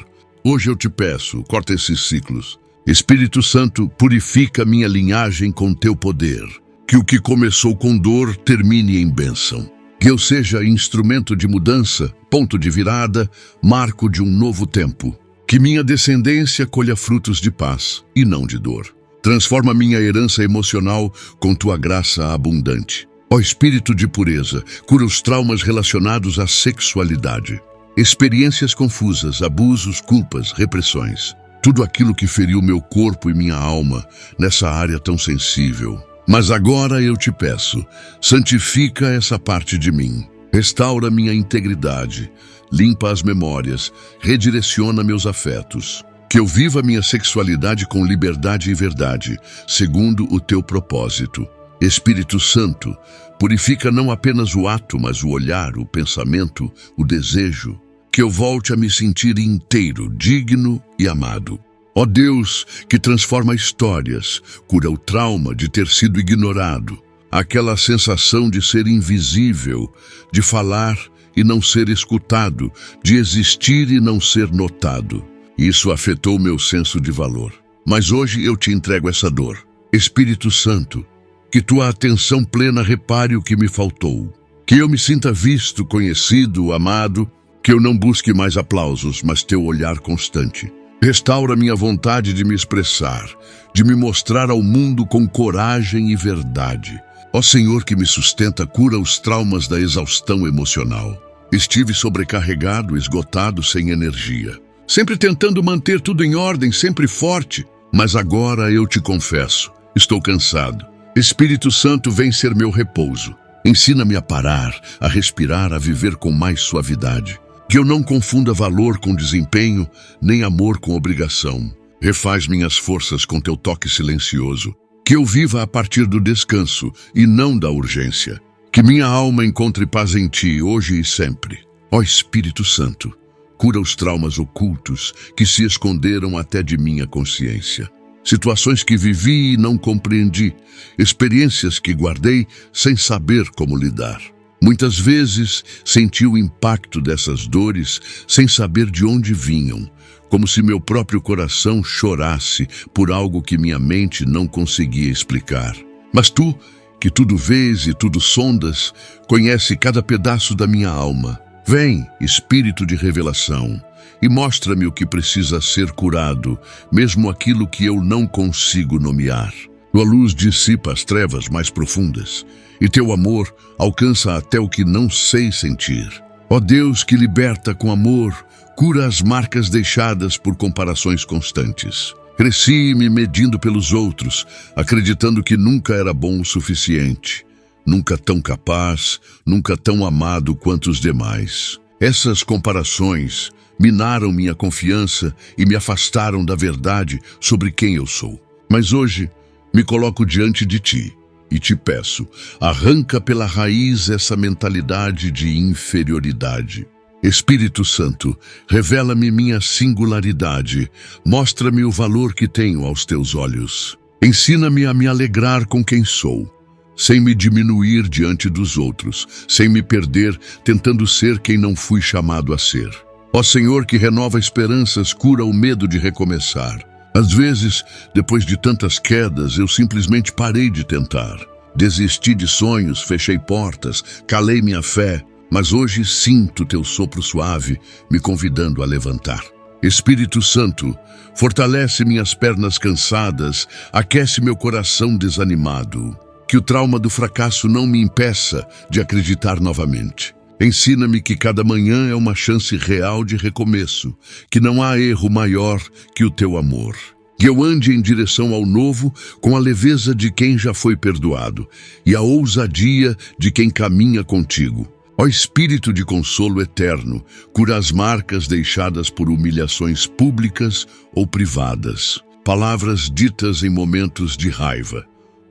Speaker 1: Hoje eu te peço, corta esses ciclos. Espírito Santo, purifica minha linhagem com teu poder. Que o que começou com dor termine em bênção. Que eu seja instrumento de mudança, ponto de virada, marco de um novo tempo. Que minha descendência colha frutos de paz e não de dor. Transforma minha herança emocional com tua graça abundante. Ó Espírito de pureza, cura os traumas relacionados à sexualidade. Experiências confusas, abusos, culpas, repressões. Tudo aquilo que feriu meu corpo e minha alma nessa área tão sensível. Mas agora eu te peço, santifica essa parte de mim. Restaura minha integridade, limpa as memórias, redireciona meus afetos. Que eu viva minha sexualidade com liberdade e verdade, segundo o teu propósito. Espírito Santo, purifica não apenas o ato, mas o olhar, o pensamento, o desejo. Que eu volte a me sentir inteiro, digno e amado. Ó Deus, que transforma histórias, cura o trauma de ter sido ignorado, aquela sensação de ser invisível, de falar e não ser escutado, de existir e não ser notado. Isso afetou meu senso de valor. Mas hoje eu te entrego essa dor. Espírito Santo, que tua atenção plena repare o que me faltou. Que eu me sinta visto, conhecido, amado, que eu não busque mais aplausos, mas teu olhar constante. Restaura minha vontade de me expressar, de me mostrar ao mundo com coragem e verdade. Ó Senhor que me sustenta, cura os traumas da exaustão emocional. Estive sobrecarregado, esgotado, sem energia. Sempre tentando manter tudo em ordem, sempre forte. Mas agora eu te confesso, estou cansado. Espírito Santo, vem ser meu repouso. Ensina-me a parar, a respirar, a viver com mais suavidade. Que eu não confunda valor com desempenho, nem amor com obrigação. Refaz minhas forças com teu toque silencioso. Que eu viva a partir do descanso e não da urgência. Que minha alma encontre paz em ti, hoje e sempre. Ó Espírito Santo, cura os traumas ocultos que se esconderam até de minha consciência. Situações que vivi e não compreendi, experiências que guardei sem saber como lidar. Muitas vezes senti o impacto dessas dores sem saber de onde vinham, como se meu próprio coração chorasse por algo que minha mente não conseguia explicar. Mas tu, que tudo vês e tudo sondas, conhece cada pedaço da minha alma. Vem, Espírito de revelação, e mostra-me o que precisa ser curado, mesmo aquilo que eu não consigo nomear. Tua luz dissipa as trevas mais profundas, e teu amor alcança até o que não sei sentir. Ó Deus que liberta com amor, cura as marcas deixadas por comparações constantes. Cresci me medindo pelos outros, acreditando que nunca era bom o suficiente, nunca tão capaz, nunca tão amado quanto os demais. Essas comparações minaram minha confiança e me afastaram da verdade sobre quem eu sou. Mas hoje me coloco diante de ti e te peço, arranca pela raiz essa mentalidade de inferioridade. Espírito Santo, revela-me minha singularidade, mostra-me o valor que tenho aos teus olhos. Ensina-me a me alegrar com quem sou, sem me diminuir diante dos outros, sem me perder tentando ser quem não fui chamado a ser. Ó Senhor que renova esperanças, cura o medo de recomeçar. Às vezes, depois de tantas quedas, eu simplesmente parei de tentar. Desisti de sonhos, fechei portas, calei minha fé, mas hoje sinto teu sopro suave me convidando a levantar. Espírito Santo, fortalece minhas pernas cansadas, aquece meu coração desanimado. Que o trauma do fracasso não me impeça de acreditar novamente. Ensina-me que cada manhã é uma chance real de recomeço, que não há erro maior que o teu amor. Que eu ande em direção ao novo com a leveza de quem já foi perdoado e a ousadia de quem caminha contigo. Ó Espírito de consolo eterno, cura as marcas deixadas por humilhações públicas ou privadas, palavras ditas em momentos de raiva,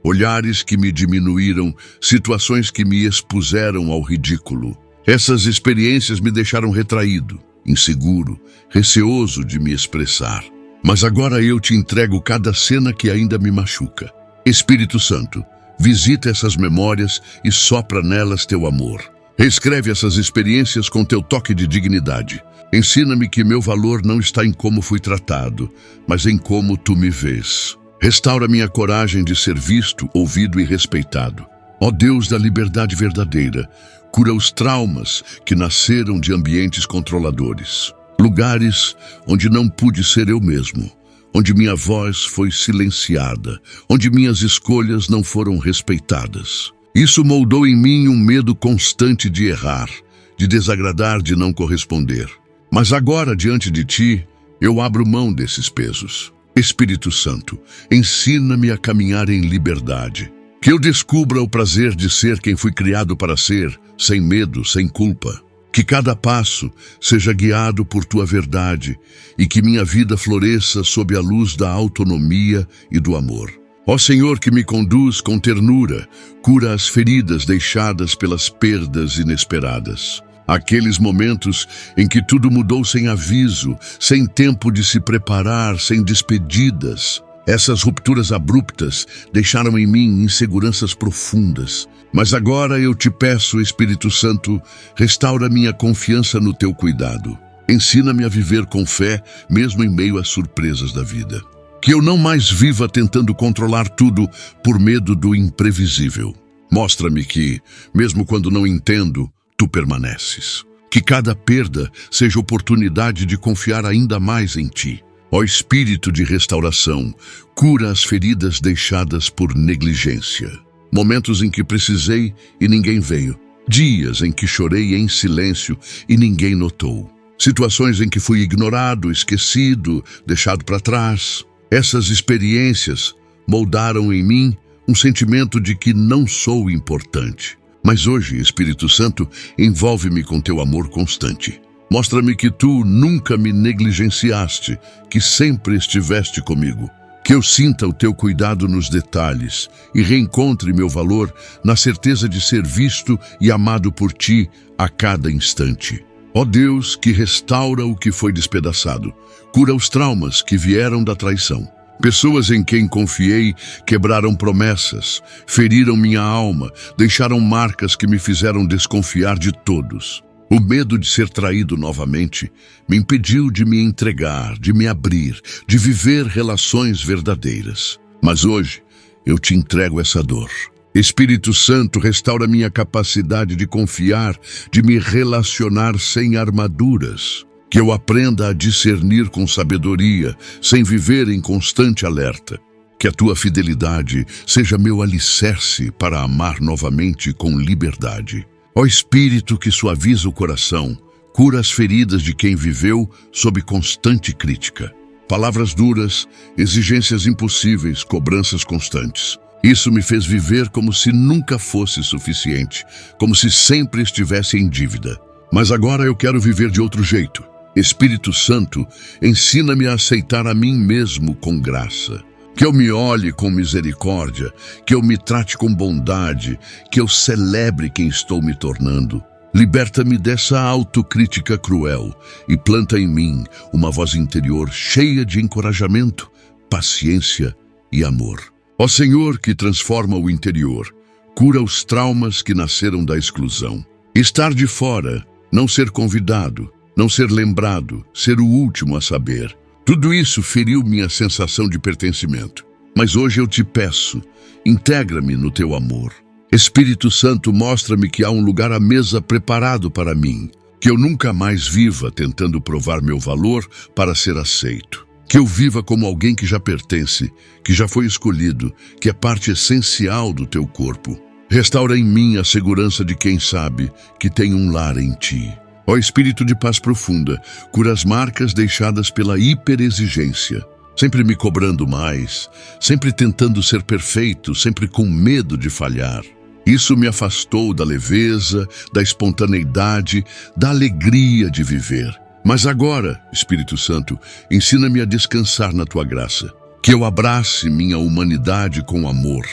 Speaker 1: olhares que me diminuíram, situações que me expuseram ao ridículo. Essas experiências me deixaram retraído, inseguro, receoso de me expressar. Mas agora eu te entrego cada cena que ainda me machuca. Espírito Santo, visita essas memórias e sopra nelas teu amor. Reescreve essas experiências com teu toque de dignidade. Ensina-me que meu valor não está em como fui tratado, mas em como tu me vês. Restaura minha coragem de ser visto, ouvido e respeitado. Ó Deus da liberdade verdadeira, cura os traumas que nasceram de ambientes controladores. Lugares onde não pude ser eu mesmo, onde minha voz foi silenciada, onde minhas escolhas não foram respeitadas. Isso moldou em mim um medo constante de errar, de desagradar, de não corresponder. Mas agora, diante de ti, eu abro mão desses pesos. Espírito Santo, ensina-me a caminhar em liberdade. Que eu descubra o prazer de ser quem fui criado para ser, sem medo, sem culpa. Que cada passo seja guiado por tua verdade e que minha vida floresça sob a luz da autonomia e do amor. Ó Senhor, que me conduz com ternura, cura as feridas deixadas pelas perdas inesperadas. Aqueles momentos em que tudo mudou sem aviso, sem tempo de se preparar, sem despedidas. Essas rupturas abruptas deixaram em mim inseguranças profundas. Mas agora eu te peço, Espírito Santo, restaura minha confiança no teu cuidado. Ensina-me a viver com fé, mesmo em meio às surpresas da vida. Que eu não mais viva tentando controlar tudo por medo do imprevisível. Mostra-me que, mesmo quando não entendo, tu permaneces. Que cada perda seja oportunidade de confiar ainda mais em ti. Ó Espírito de restauração, cura as feridas deixadas por negligência. Momentos em que precisei e ninguém veio. Dias em que chorei em silêncio e ninguém notou. Situações em que fui ignorado, esquecido, deixado para trás. Essas experiências moldaram em mim um sentimento de que não sou importante. Mas hoje, Espírito Santo, envolve-me com teu amor constante. Mostra-me que tu nunca me negligenciaste, que sempre estiveste comigo. Que eu sinta o teu cuidado nos detalhes e reencontre meu valor na certeza de ser visto e amado por ti a cada instante. Ó Deus, que restaura o que foi despedaçado, cura os traumas que vieram da traição. Pessoas em quem confiei quebraram promessas, feriram minha alma, deixaram marcas que me fizeram desconfiar de todos. O medo de ser traído novamente me impediu de me entregar, de me abrir, de viver relações verdadeiras. Mas hoje eu te entrego essa dor. Espírito Santo, restaura minha capacidade de confiar, de me relacionar sem armaduras. Que eu aprenda a discernir com sabedoria, sem viver em constante alerta. Que a tua fidelidade seja meu alicerce para amar novamente com liberdade. Ó Espírito que suaviza o coração, cura as feridas de quem viveu sob constante crítica. Palavras duras, exigências impossíveis, cobranças constantes. Isso me fez viver como se nunca fosse suficiente, como se sempre estivesse em dívida. Mas agora eu quero viver de outro jeito. Espírito Santo, ensina-me a aceitar a mim mesmo com graça. Que eu me olhe com misericórdia, que eu me trate com bondade, que eu celebre quem estou me tornando. Liberta-me dessa autocrítica cruel e planta em mim uma voz interior cheia de encorajamento, paciência e amor. Ó Senhor que transforma o interior, cura os traumas que nasceram da exclusão. Estar de fora, não ser convidado, não ser lembrado, ser o último a saber. Tudo isso feriu minha sensação de pertencimento. Mas hoje eu te peço, integra-me no teu amor. Espírito Santo, mostra-me que há um lugar à mesa preparado para mim. Que eu nunca mais viva tentando provar meu valor para ser aceito. Que eu viva como alguém que já pertence, que já foi escolhido, que é parte essencial do teu corpo. Restaura em mim a segurança de quem sabe que tem um lar em ti. Ó Espírito de paz profunda, cura as marcas deixadas pela hiperexigência, sempre me cobrando mais, sempre tentando ser perfeito, sempre com medo de falhar. Isso me afastou da leveza, da espontaneidade, da alegria de viver. Mas agora, Espírito Santo, ensina-me a descansar na tua graça. Que eu abrace minha humanidade com amor.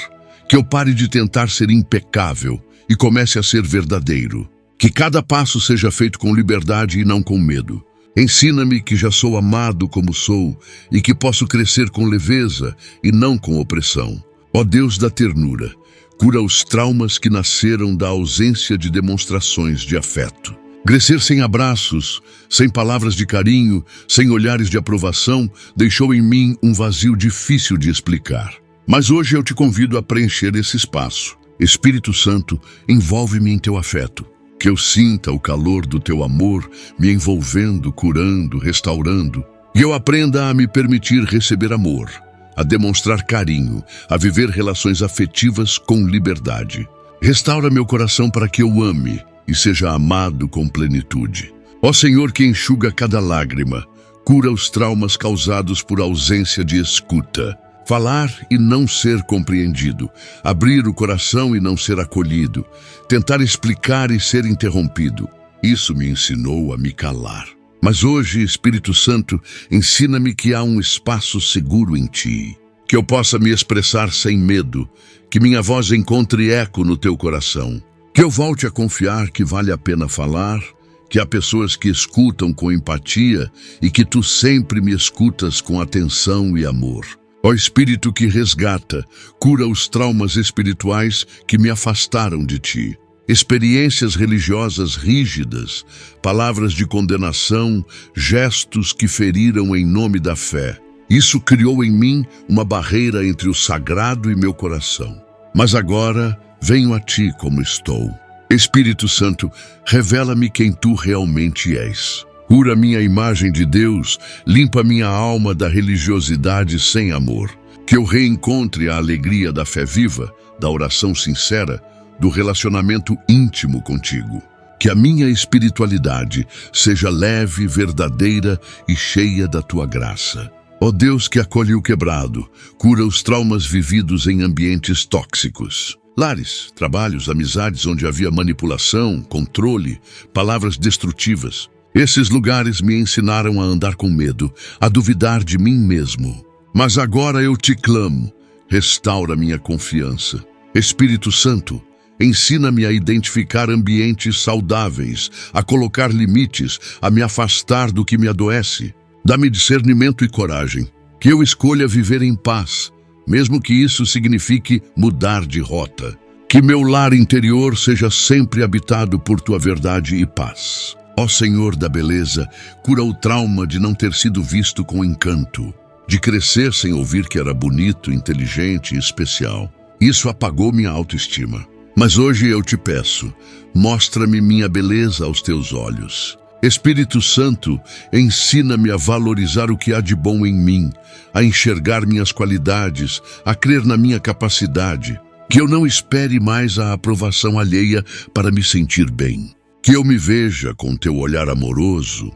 Speaker 1: Que eu pare de tentar ser impecável e comece a ser verdadeiro. Que cada passo seja feito com liberdade e não com medo. Ensina-me que já sou amado como sou e que posso crescer com leveza e não com opressão. Ó Deus da ternura, cura os traumas que nasceram da ausência de demonstrações de afeto. Crescer sem abraços, sem palavras de carinho, sem olhares de aprovação, deixou em mim um vazio difícil de explicar. Mas hoje eu te convido a preencher esse espaço. Espírito Santo, envolve-me em teu afeto. Que eu sinta o calor do teu amor me envolvendo, curando, restaurando. E eu aprenda a me permitir receber amor, a demonstrar carinho, a viver relações afetivas com liberdade. Restaura meu coração para que eu ame e seja amado com plenitude. Ó Senhor que enxuga cada lágrima, cura os traumas causados por ausência de escuta. Falar e não ser compreendido, abrir o coração e não ser acolhido, tentar explicar e ser interrompido. Isso me ensinou a me calar. Mas hoje, Espírito Santo, ensina-me que há um espaço seguro em ti, que eu possa me expressar sem medo, que minha voz encontre eco no teu coração, que eu volte a confiar que vale a pena falar, que há pessoas que escutam com empatia e que tu sempre me escutas com atenção e amor. Ó Espírito que resgata, cura os traumas espirituais que me afastaram de ti. Experiências religiosas rígidas, palavras de condenação, gestos que feriram em nome da fé. Isso criou em mim uma barreira entre o sagrado e meu coração. Mas agora venho a ti como estou. Espírito Santo, revela-me quem tu realmente és. Cura minha imagem de Deus, limpa minha alma da religiosidade sem amor. Que eu reencontre a alegria da fé viva, da oração sincera, do relacionamento íntimo contigo. Que a minha espiritualidade seja leve, verdadeira e cheia da tua graça. Ó Deus que acolhe o quebrado, cura os traumas vividos em ambientes tóxicos. Lares, trabalhos, amizades onde havia manipulação, controle, palavras destrutivas. Esses lugares me ensinaram a andar com medo, a duvidar de mim mesmo. Mas agora eu te clamo, restaura minha confiança. Espírito Santo, ensina-me a identificar ambientes saudáveis, a colocar limites, a me afastar do que me adoece. Dá-me discernimento e coragem, que eu escolha viver em paz, mesmo que isso signifique mudar de rota. Que meu lar interior seja sempre habitado por tua verdade e paz. Ó Senhor da beleza, cura o trauma de não ter sido visto com encanto, de crescer sem ouvir que era bonito, inteligente e especial. Isso apagou minha autoestima. Mas hoje eu te peço, mostra-me minha beleza aos teus olhos. Espírito Santo, ensina-me a valorizar o que há de bom em mim, a enxergar minhas qualidades, a crer na minha capacidade. Que eu não espere mais a aprovação alheia para me sentir bem. Que eu me veja com teu olhar amoroso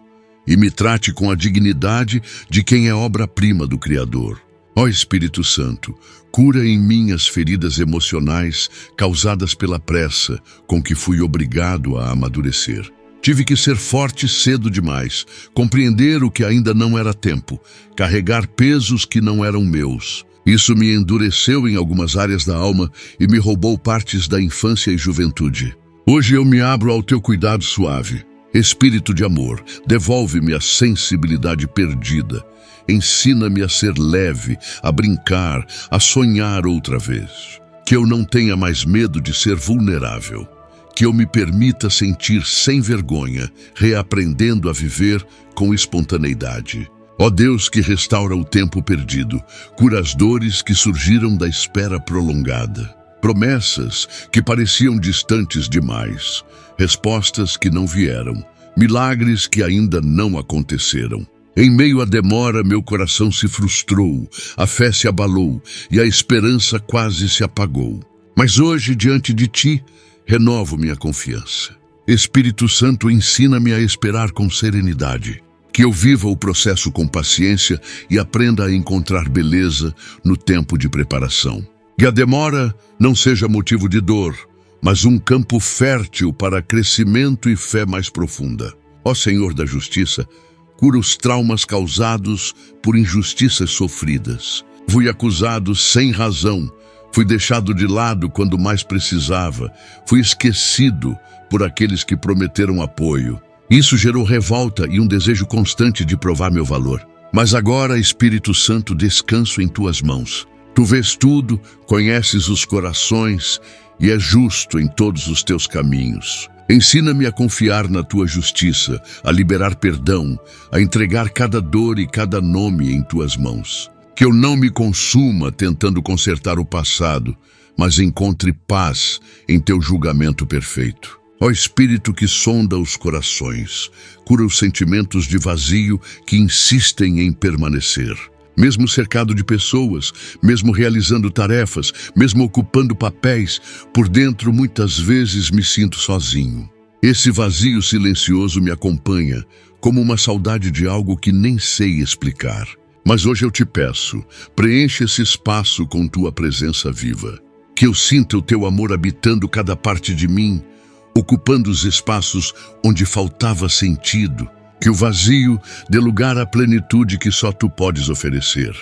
Speaker 1: e me trate com a dignidade de quem é obra-prima do Criador. Ó Espírito Santo, cura em mim as feridas emocionais causadas pela pressa com que fui obrigado a amadurecer. Tive que ser forte cedo demais, compreender o que ainda não era tempo, carregar pesos que não eram meus. Isso me endureceu em algumas áreas da alma e me roubou partes da infância e juventude. Hoje eu me abro ao teu cuidado suave. Espírito de amor, devolve-me a sensibilidade perdida. Ensina-me a ser leve, a brincar, a sonhar outra vez. Que eu não tenha mais medo de ser vulnerável. Que eu me permita sentir sem vergonha, reaprendendo a viver com espontaneidade. Ó Deus que restaura o tempo perdido, cura as dores que surgiram da espera prolongada. Promessas que pareciam distantes demais, respostas que não vieram, milagres que ainda não aconteceram. Em meio à demora, meu coração se frustrou, a fé se abalou e a esperança quase se apagou. Mas hoje, diante de ti, renovo minha confiança. Espírito Santo, ensina-me a esperar com serenidade. Que eu viva o processo com paciência e aprenda a encontrar beleza no tempo de preparação. Que a demora não seja motivo de dor, mas um campo fértil para crescimento e fé mais profunda. Ó Senhor da Justiça, cura os traumas causados por injustiças sofridas. Fui acusado sem razão, fui deixado de lado quando mais precisava, fui esquecido por aqueles que prometeram apoio. Isso gerou revolta e um desejo constante de provar meu valor. Mas agora, Espírito Santo, descanso em tuas mãos. Tu vês tudo, conheces os corações e és justo em todos os teus caminhos. Ensina-me a confiar na tua justiça, a liberar perdão, a entregar cada dor e cada nome em tuas mãos. Que eu não me consuma tentando consertar o passado, mas encontre paz em teu julgamento perfeito. Ó Espírito que sonda os corações, cura os sentimentos de vazio que insistem em permanecer. Mesmo cercado de pessoas, mesmo realizando tarefas, mesmo ocupando papéis, por dentro muitas vezes me sinto sozinho. Esse vazio silencioso me acompanha, como uma saudade de algo que nem sei explicar. Mas hoje eu te peço, preenche esse espaço com tua presença viva. Que eu sinta o teu amor habitando cada parte de mim, ocupando os espaços onde faltava sentido. Que o vazio dê lugar à plenitude que só tu podes oferecer,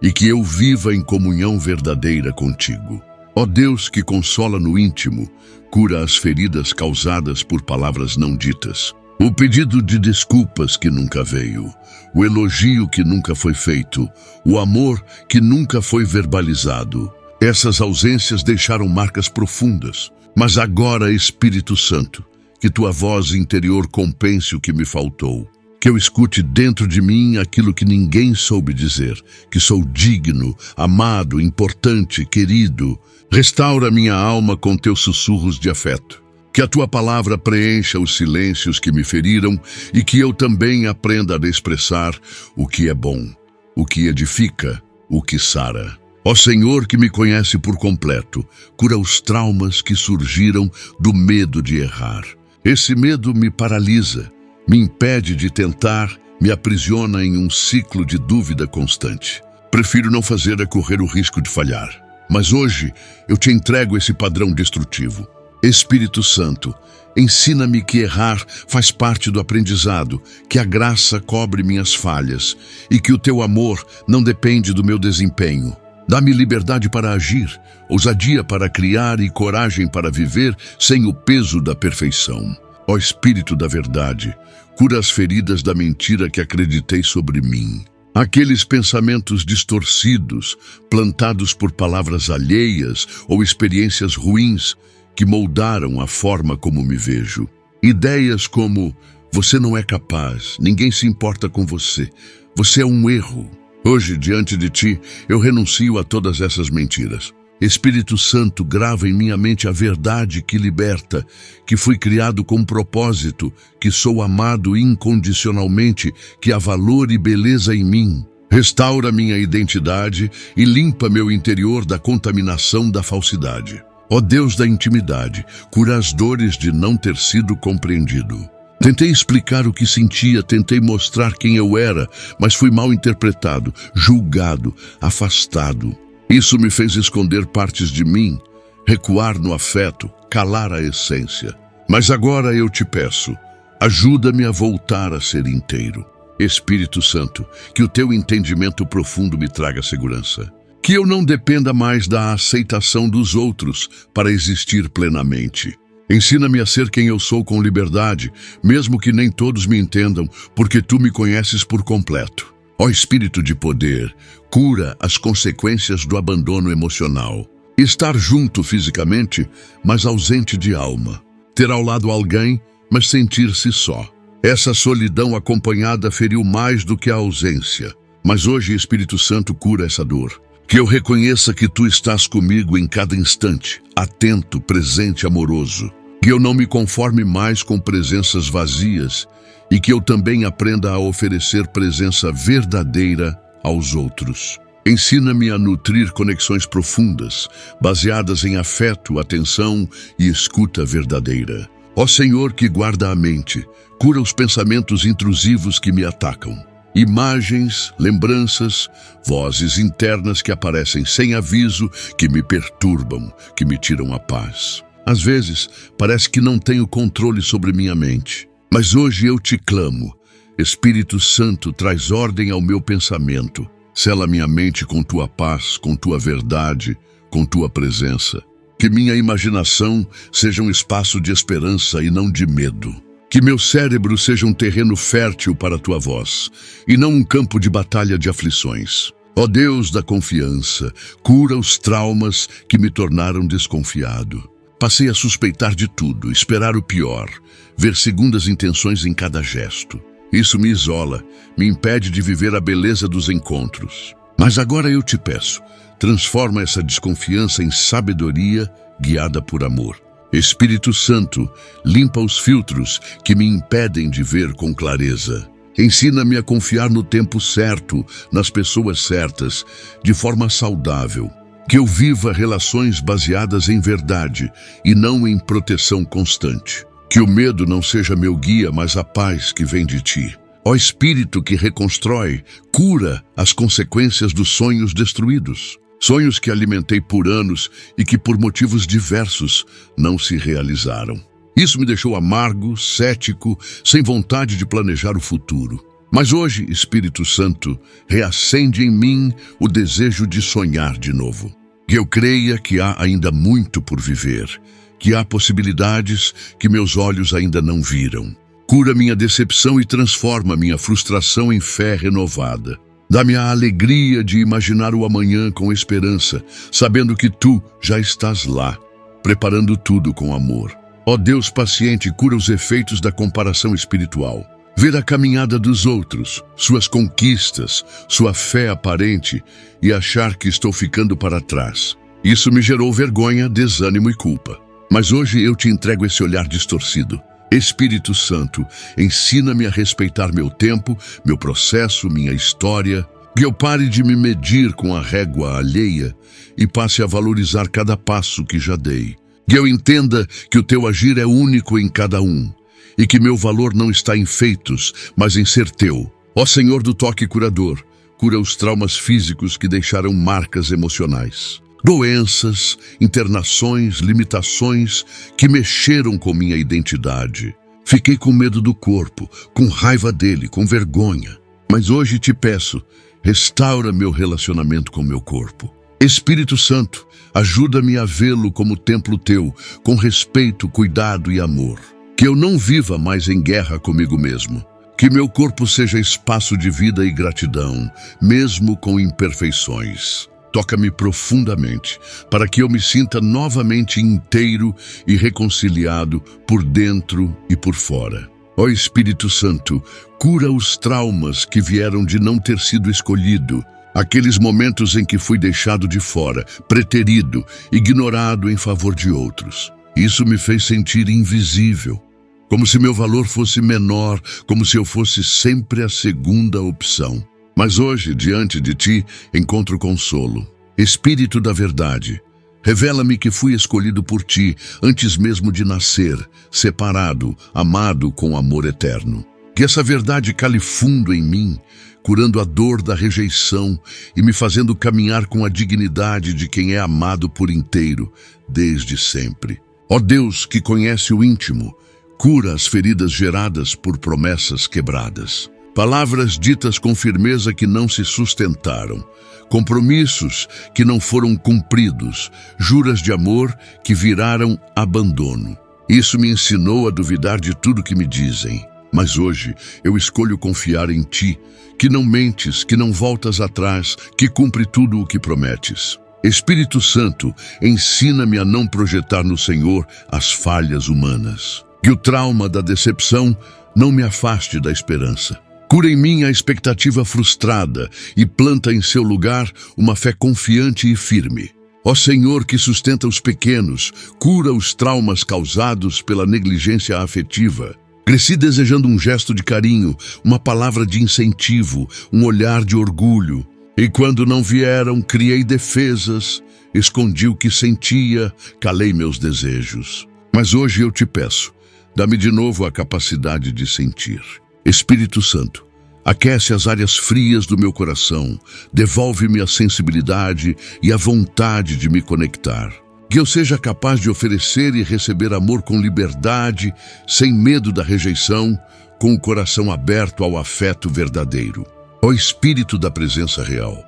Speaker 1: e que eu viva em comunhão verdadeira contigo. Ó Deus que consola no íntimo, cura as feridas causadas por palavras não ditas. O pedido de desculpas que nunca veio, o elogio que nunca foi feito, o amor que nunca foi verbalizado. Essas ausências deixaram marcas profundas, mas agora, Espírito Santo, que tua voz interior compense o que me faltou. Que eu escute dentro de mim aquilo que ninguém soube dizer, que sou digno, amado, importante, querido. Restaura minha alma com teus sussurros de afeto. Que a tua palavra preencha os silêncios que me feriram e que eu também aprenda a expressar o que é bom, o que edifica, o que sara. Ó Senhor que me conhece por completo, cura os traumas que surgiram do medo de errar. Esse medo me paralisa, me impede de tentar, me aprisiona em um ciclo de dúvida constante. Prefiro não fazer é correr o risco de falhar. Mas hoje eu te entrego esse padrão destrutivo. Espírito Santo, ensina-me que errar faz parte do aprendizado, que a graça cobre minhas falhas e que o teu amor não depende do meu desempenho. Dá-me liberdade para agir, ousadia para criar e coragem para viver sem o peso da perfeição. Ó Espírito da verdade, cura as feridas da mentira que acreditei sobre mim. Aqueles pensamentos distorcidos, plantados por palavras alheias ou experiências ruins que moldaram a forma como me vejo. Ideias como, você não é capaz, ninguém se importa com você, você é um erro. Hoje, diante de ti, eu renuncio a todas essas mentiras. Espírito Santo, grava em minha mente a verdade que liberta, que fui criado com propósito, que sou amado incondicionalmente, que há valor e beleza em mim. Restaura minha identidade e limpa meu interior da contaminação da falsidade. Ó Deus da intimidade, cura as dores de não ter sido compreendido. Tentei explicar o que sentia, tentei mostrar quem eu era, mas fui mal interpretado, julgado, afastado. Isso me fez esconder partes de mim, recuar no afeto, calar a essência. Mas agora eu te peço, ajuda-me a voltar a ser inteiro. Espírito Santo, que o teu entendimento profundo me traga segurança. Que eu não dependa mais da aceitação dos outros para existir plenamente. Ensina-me a ser quem eu sou com liberdade, mesmo que nem todos me entendam, porque tu me conheces por completo. Ó Espírito de poder, cura as consequências do abandono emocional. Estar junto fisicamente, mas ausente de alma. Ter ao lado alguém, mas sentir-se só. Essa solidão acompanhada feriu mais do que a ausência. Mas hoje, Espírito Santo, cura essa dor. Que eu reconheça que tu estás comigo em cada instante, atento, presente, amoroso. Que eu não me conforme mais com presenças vazias e que eu também aprenda a oferecer presença verdadeira aos outros. Ensina-me a nutrir conexões profundas, baseadas em afeto, atenção e escuta verdadeira. Ó Senhor que guarda a mente, cura os pensamentos intrusivos que me atacam. Imagens, lembranças, vozes internas que aparecem sem aviso, que me perturbam, que me tiram a paz. Às vezes, parece que não tenho controle sobre minha mente. Mas hoje eu te clamo. Espírito Santo, traz ordem ao meu pensamento. Sela minha mente com tua paz, com tua verdade, com tua presença. Que minha imaginação seja um espaço de esperança e não de medo. Que meu cérebro seja um terreno fértil para a tua voz, e não um campo de batalha de aflições. Ó Deus da confiança, cura os traumas que me tornaram desconfiado. Passei a suspeitar de tudo, esperar o pior, ver segundas intenções em cada gesto. Isso me isola, me impede de viver a beleza dos encontros. Mas agora eu te peço, transforma essa desconfiança em sabedoria guiada por amor. Espírito Santo, limpa os filtros que me impedem de ver com clareza. Ensina-me a confiar no tempo certo, nas pessoas certas, de forma saudável. Que eu viva relações baseadas em verdade e não em proteção constante. Que o medo não seja meu guia, mas a paz que vem de ti. Ó Espírito que reconstrói, cura as consequências dos sonhos destruídos. Sonhos que alimentei por anos e que por motivos diversos não se realizaram. Isso me deixou amargo, cético, sem vontade de planejar o futuro. Mas hoje, Espírito Santo, reacende em mim o desejo de sonhar de novo. Que eu creia que há ainda muito por viver, que há possibilidades que meus olhos ainda não viram. Cura minha decepção e transforma minha frustração em fé renovada. Dá-me a alegria de imaginar o amanhã com esperança, sabendo que tu já estás lá, preparando tudo com amor. Ó Deus paciente, cura os efeitos da comparação espiritual. Ver a caminhada dos outros, suas conquistas, sua fé aparente e achar que estou ficando para trás. Isso me gerou vergonha, desânimo e culpa. Mas hoje eu te entrego esse olhar distorcido. Espírito Santo, ensina-me a respeitar meu tempo, meu processo, minha história. Que eu pare de me medir com a régua alheia e passe a valorizar cada passo que já dei. Que eu entenda que o teu agir é único em cada um e que meu valor não está em feitos, mas em ser teu. Ó Senhor do toque curador, cura os traumas físicos que deixaram marcas emocionais. Doenças, internações, limitações que mexeram com minha identidade. Fiquei com medo do corpo, com raiva dele, com vergonha. Mas hoje te peço, restaura meu relacionamento com meu corpo. Espírito Santo, ajuda-me a vê-lo como templo teu, com respeito, cuidado e amor. Que eu não viva mais em guerra comigo mesmo. Que meu corpo seja espaço de vida e gratidão, mesmo com imperfeições. Toca-me profundamente, para que eu me sinta novamente inteiro e reconciliado por dentro e por fora. Ó Espírito Santo, cura os traumas que vieram de não ter sido escolhido, aqueles momentos em que fui deixado de fora, preterido, ignorado em favor de outros. Isso me fez sentir invisível, como se meu valor fosse menor, como se eu fosse sempre a segunda opção. Mas hoje, diante de ti, encontro consolo. Espírito da verdade, revela-me que fui escolhido por ti antes mesmo de nascer, separado, amado com amor eterno. Que essa verdade cale fundo em mim, curando a dor da rejeição e me fazendo caminhar com a dignidade de quem é amado por inteiro, desde sempre. Ó Deus que conhece o íntimo, cura as feridas geradas por promessas quebradas. Palavras ditas com firmeza que não se sustentaram, compromissos que não foram cumpridos, juras de amor que viraram abandono. Isso me ensinou a duvidar de tudo que me dizem. Mas hoje eu escolho confiar em ti, que não mentes, que não voltas atrás, que cumpre tudo o que prometes. Espírito Santo, ensina-me a não projetar no Senhor as falhas humanas. Que o trauma da decepção não me afaste da esperança. Cura em mim a expectativa frustrada e planta em seu lugar uma fé confiante e firme. Ó Senhor que sustenta os pequenos, cura os traumas causados pela negligência afetiva. Cresci desejando um gesto de carinho, uma palavra de incentivo, um olhar de orgulho. E quando não vieram, criei defesas, escondi o que sentia, calei meus desejos. Mas hoje eu te peço, dá-me de novo a capacidade de sentir. Espírito Santo, aquece as áreas frias do meu coração, devolve-me a sensibilidade e a vontade de me conectar. Que eu seja capaz de oferecer e receber amor com liberdade, sem medo da rejeição, com o coração aberto ao afeto verdadeiro. Ó Espírito da presença real,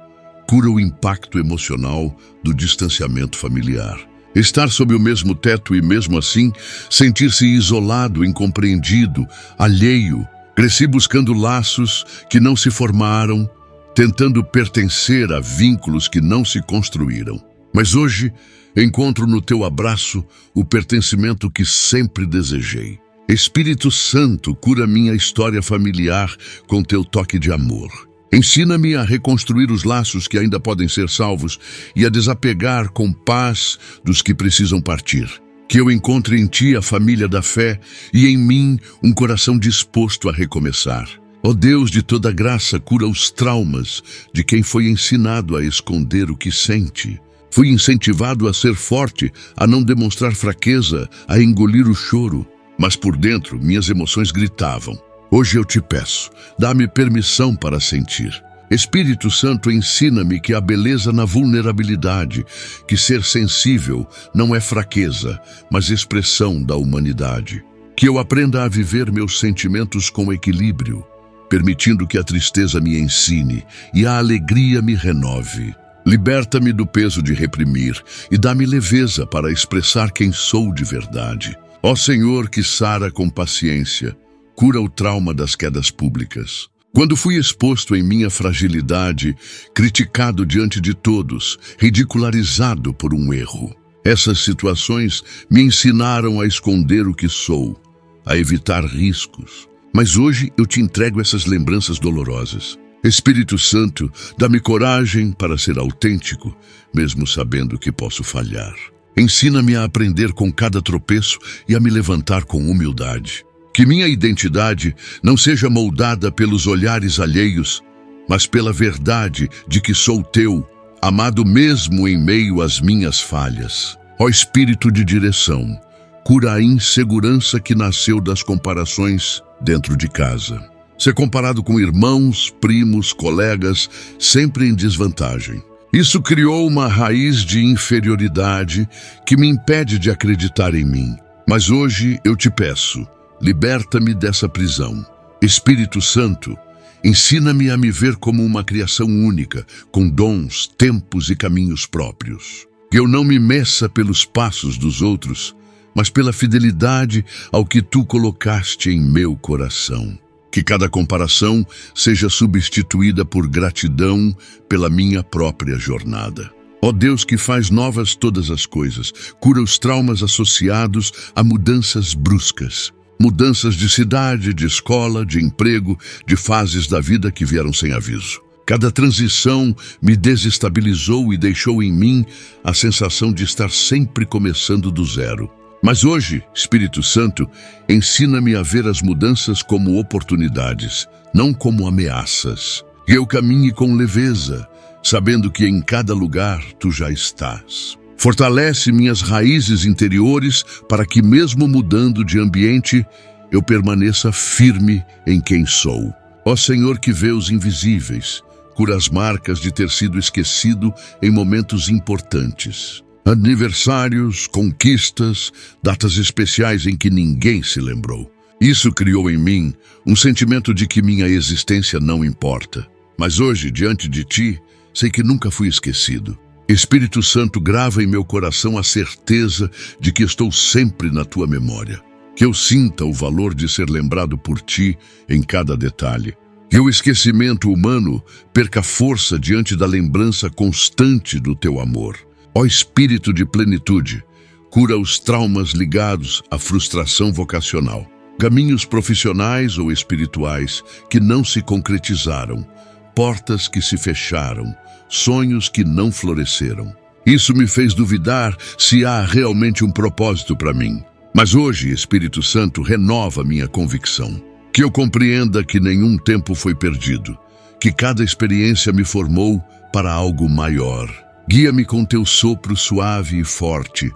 Speaker 1: cura o impacto emocional do distanciamento familiar. Estar sob o mesmo teto e, mesmo assim, sentir-se isolado, incompreendido, alheio. Cresci buscando laços que não se formaram, tentando pertencer a vínculos que não se construíram. Mas hoje, encontro no teu abraço o pertencimento que sempre desejei. Espírito Santo, cura minha história familiar com teu toque de amor. Ensina-me a reconstruir os laços que ainda podem ser salvos e a desapegar com paz dos que precisam partir. Que eu encontre em ti a família da fé e em mim um coração disposto a recomeçar. Ó Deus de toda graça, cura os traumas de quem foi ensinado a esconder o que sente. Fui incentivado a ser forte, a não demonstrar fraqueza, a engolir o choro. Mas por dentro, minhas emoções gritavam. Hoje eu te peço, dá-me permissão para sentir. Espírito Santo, ensina-me que há beleza na vulnerabilidade, que ser sensível não é fraqueza, mas expressão da humanidade. Que eu aprenda a viver meus sentimentos com equilíbrio, permitindo que a tristeza me ensine e a alegria me renove. Liberta-me do peso de reprimir e dá-me leveza para expressar quem sou de verdade. Ó Senhor, que sara com paciência, cura o trauma das quedas públicas. Quando fui exposto em minha fragilidade, criticado diante de todos, ridicularizado por um erro. Essas situações me ensinaram a esconder o que sou, a evitar riscos. Mas hoje eu te entrego essas lembranças dolorosas. Espírito Santo, dá-me coragem para ser autêntico, mesmo sabendo que posso falhar. Ensina-me a aprender com cada tropeço e a me levantar com humildade. Que minha identidade não seja moldada pelos olhares alheios, mas pela verdade de que sou teu, amado mesmo em meio às minhas falhas. Ó Espírito de direção, cura a insegurança que nasceu das comparações dentro de casa. Ser comparado com irmãos, primos, colegas, sempre em desvantagem. Isso criou uma raiz de inferioridade que me impede de acreditar em mim. Mas hoje eu te peço, liberta-me dessa prisão. Espírito Santo, ensina-me a me ver como uma criação única, com dons, tempos e caminhos próprios. Que eu não me meça pelos passos dos outros, mas pela fidelidade ao que tu colocaste em meu coração. Que cada comparação seja substituída por gratidão pela minha própria jornada. Ó Deus que faz novas todas as coisas, cura os traumas associados a mudanças bruscas. Mudanças de cidade, de escola, de emprego, de fases da vida que vieram sem aviso. Cada transição me desestabilizou e deixou em mim a sensação de estar sempre começando do zero. Mas hoje, Espírito Santo, ensina-me a ver as mudanças como oportunidades, não como ameaças. Que eu caminhe com leveza, sabendo que em cada lugar tu já estás. Fortalece minhas raízes interiores para que, mesmo mudando de ambiente, eu permaneça firme em quem sou. Ó Senhor que vê os invisíveis, cura as marcas de ter sido esquecido em momentos importantes. Aniversários, conquistas, datas especiais em que ninguém se lembrou. Isso criou em mim um sentimento de que minha existência não importa. Mas hoje, diante de ti, sei que nunca fui esquecido. Espírito Santo, grava em meu coração a certeza de que estou sempre na tua memória. Que eu sinta o valor de ser lembrado por ti em cada detalhe. Que o esquecimento humano perca força diante da lembrança constante do teu amor. Ó Espírito de plenitude, cura os traumas ligados à frustração vocacional. Caminhos profissionais ou espirituais que não se concretizaram. Portas que se fecharam. Sonhos que não floresceram. Isso me fez duvidar se há realmente um propósito para mim. Mas hoje, Espírito Santo, renova minha convicção. Que eu compreenda que nenhum tempo foi perdido. Que cada experiência me formou para algo maior. Guia-me com teu sopro suave e forte,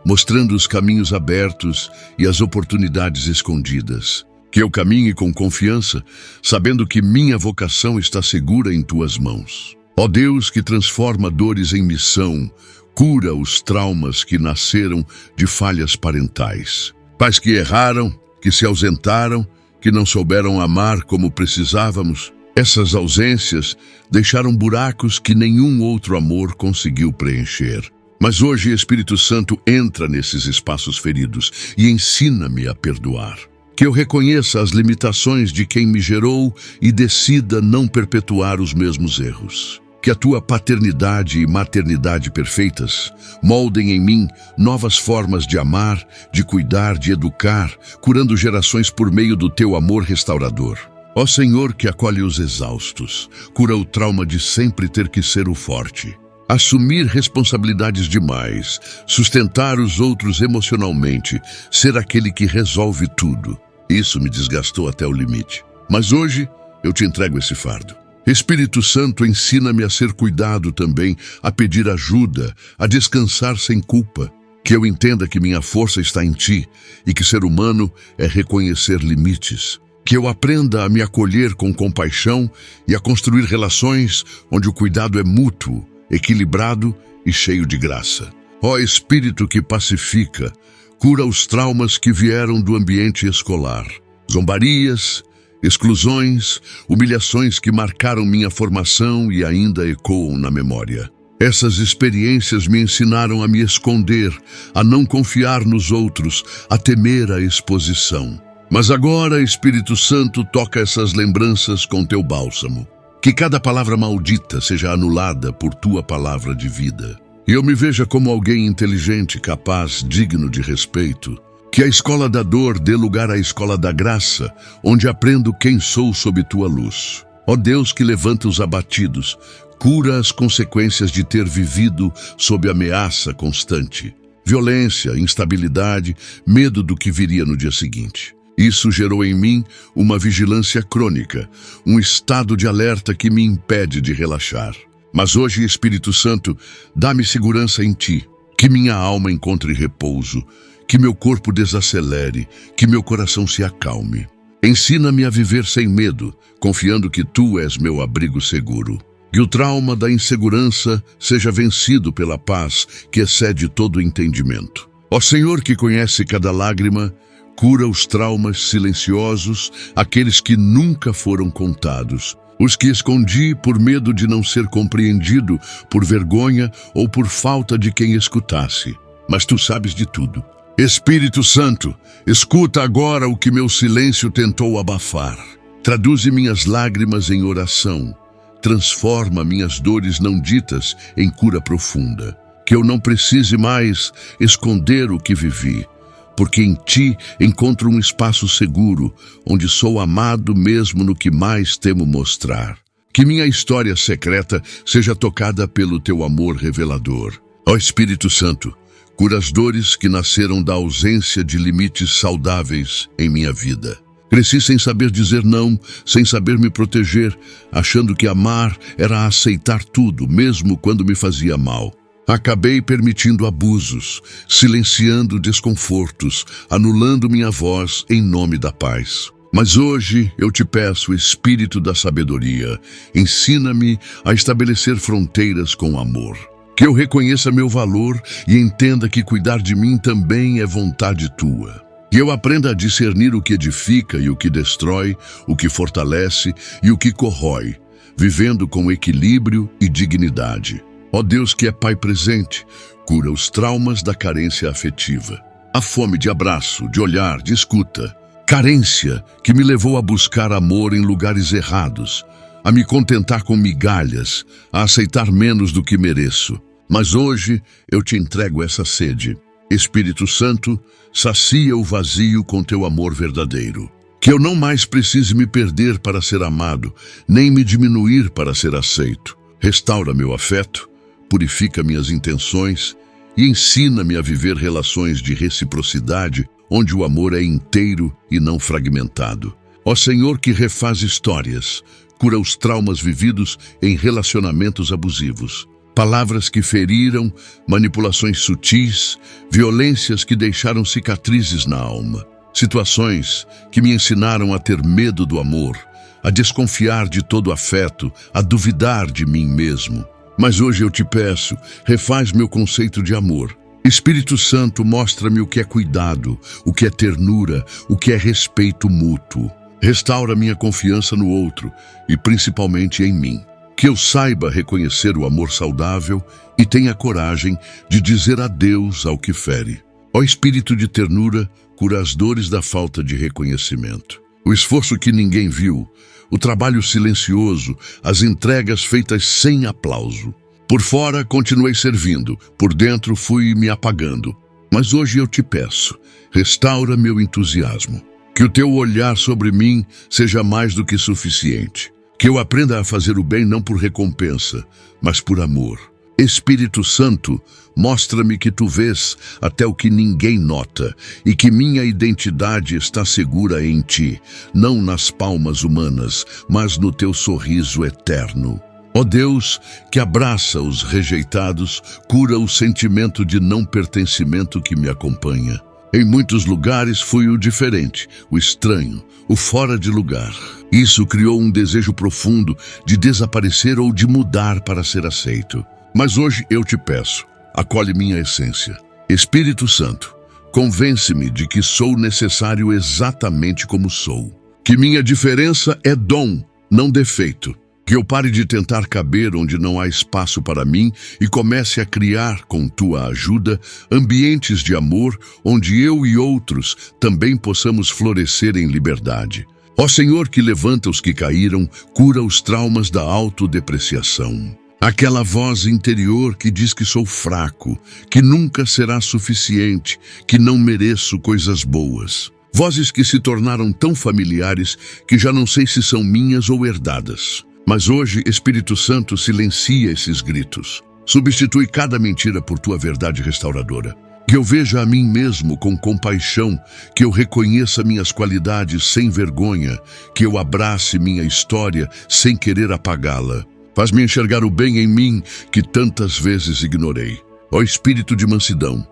Speaker 1: mostrando os caminhos abertos e as oportunidades escondidas. Que eu caminhe com confiança, sabendo que minha vocação está segura em tuas mãos. Ó Deus que transforma dores em missão, cura os traumas que nasceram de falhas parentais. Pais que erraram, que se ausentaram, que não souberam amar como precisávamos. Essas ausências deixaram buracos que nenhum outro amor conseguiu preencher. Mas hoje, Espírito Santo, entra nesses espaços feridos e ensina-me a perdoar. Que eu reconheça as limitações de quem me gerou e decida não perpetuar os mesmos erros. Que a tua paternidade e maternidade perfeitas moldem em mim novas formas de amar, de cuidar, de educar, curando gerações por meio do teu amor restaurador. Ó Senhor, que acolhe os exaustos, cura o trauma de sempre ter que ser o forte. Assumir responsabilidades demais, sustentar os outros emocionalmente, ser aquele que resolve tudo. Isso me desgastou até o limite. Mas hoje eu te entrego esse fardo. Espírito Santo, ensina-me a ser cuidado também, a pedir ajuda, a descansar sem culpa. Que eu entenda que minha força está em ti e que ser humano é reconhecer limites. Que eu aprenda a me acolher com compaixão e a construir relações onde o cuidado é mútuo, equilibrado e cheio de graça. Ó Espírito que pacifica, cura os traumas que vieram do ambiente escolar. Zombarias, exclusões, humilhações que marcaram minha formação e ainda ecoam na memória. Essas experiências me ensinaram a me esconder, a não confiar nos outros, a temer a exposição. Mas agora, Espírito Santo, toca essas lembranças com teu bálsamo. Que cada palavra maldita seja anulada por tua palavra de vida. E eu me veja como alguém inteligente, capaz, digno de respeito. Que a escola da dor dê lugar à escola da graça, onde aprendo quem sou sob tua luz. Ó Deus que levanta os abatidos, cura as consequências de ter vivido sob ameaça constante. Violência, instabilidade, medo do que viria no dia seguinte. Isso gerou em mim uma vigilância crônica, um estado de alerta que me impede de relaxar. Mas hoje, Espírito Santo, dá-me segurança em ti, que minha alma encontre repouso, que meu corpo desacelere, que meu coração se acalme. Ensina-me a viver sem medo, confiando que tu és meu abrigo seguro. Que o trauma da insegurança seja vencido pela paz que excede todo entendimento. Ó Senhor que conhece cada lágrima, cura os traumas silenciosos, aqueles que nunca foram contados, os que escondi por medo de não ser compreendido, por vergonha ou por falta de quem escutasse. Mas tu sabes de tudo. Espírito Santo, escuta agora o que meu silêncio tentou abafar. Traduze minhas lágrimas em oração. Transforma minhas dores não ditas em cura profunda. Que eu não precise mais esconder o que vivi, porque em ti encontro um espaço seguro, onde sou amado mesmo no que mais temo mostrar. Que minha história secreta seja tocada pelo teu amor revelador. Ó Espírito Santo, cura as dores que nasceram da ausência de limites saudáveis em minha vida. Cresci sem saber dizer não, sem saber me proteger, achando que amar era aceitar tudo, mesmo quando me fazia mal. Acabei permitindo abusos, silenciando desconfortos, anulando minha voz em nome da paz. Mas hoje eu te peço, Espírito da sabedoria, ensina-me a estabelecer fronteiras com amor. Que eu reconheça meu valor e entenda que cuidar de mim também é vontade tua. Que eu aprenda a discernir o que edifica e o que destrói, o que fortalece e o que corrói, vivendo com equilíbrio e dignidade. Ó Deus que é Pai presente, cura os traumas da carência afetiva. A fome de abraço, de olhar, de escuta. Carência que me levou a buscar amor em lugares errados, a me contentar com migalhas, a aceitar menos do que mereço. Mas hoje eu te entrego essa sede. Espírito Santo, sacia o vazio com teu amor verdadeiro. Que eu não mais precise me perder para ser amado, nem me diminuir para ser aceito. Restaura meu afeto, purifica minhas intenções e ensina-me a viver relações de reciprocidade, onde o amor é inteiro e não fragmentado. Ó Senhor que refaz histórias, cura os traumas vividos em relacionamentos abusivos. Palavras que feriram, manipulações sutis, violências que deixaram cicatrizes na alma. Situações que me ensinaram a ter medo do amor, a desconfiar de todo afeto, a duvidar de mim mesmo. Mas hoje eu te peço, refaz meu conceito de amor. Espírito Santo, mostra-me o que é cuidado, o que é ternura, o que é respeito mútuo. Restaura minha confiança no outro e principalmente em mim. Que eu saiba reconhecer o amor saudável e tenha coragem de dizer adeus ao que fere. Ó Espírito de ternura, cura as dores da falta de reconhecimento. O esforço que ninguém viu, o trabalho silencioso, as entregas feitas sem aplauso. Por fora, continuei servindo, por dentro fui me apagando. Mas hoje eu te peço, restaura meu entusiasmo. Que o teu olhar sobre mim seja mais do que suficiente. Que eu aprenda a fazer o bem não por recompensa, mas por amor. Espírito Santo, mostra-me que tu vês até o que ninguém nota e que minha identidade está segura em ti, não nas palmas humanas, mas no teu sorriso eterno. Ó Deus, que abraça os rejeitados, cura o sentimento de não pertencimento que me acompanha. Em muitos lugares fui o diferente, o estranho, o fora de lugar. Isso criou um desejo profundo de desaparecer ou de mudar para ser aceito. Mas hoje eu te peço, acolhe minha essência. Espírito Santo, convence-me de que sou necessário exatamente como sou. Que minha diferença é dom, não defeito. Que eu pare de tentar caber onde não há espaço para mim e comece a criar, com tua ajuda, ambientes de amor onde eu e outros também possamos florescer em liberdade. Ó Senhor que levanta os que caíram, cura os traumas da autodepreciação. Aquela voz interior que diz que sou fraco, que nunca será suficiente, que não mereço coisas boas. Vozes que se tornaram tão familiares que já não sei se são minhas ou herdadas. Mas hoje, Espírito Santo, silencia esses gritos. Substitui cada mentira por tua verdade restauradora. Que eu veja a mim mesmo com compaixão, que eu reconheça minhas qualidades sem vergonha, que eu abrace minha história sem querer apagá-la. Faz-me enxergar o bem em mim que tantas vezes ignorei. Ó Espírito de mansidão,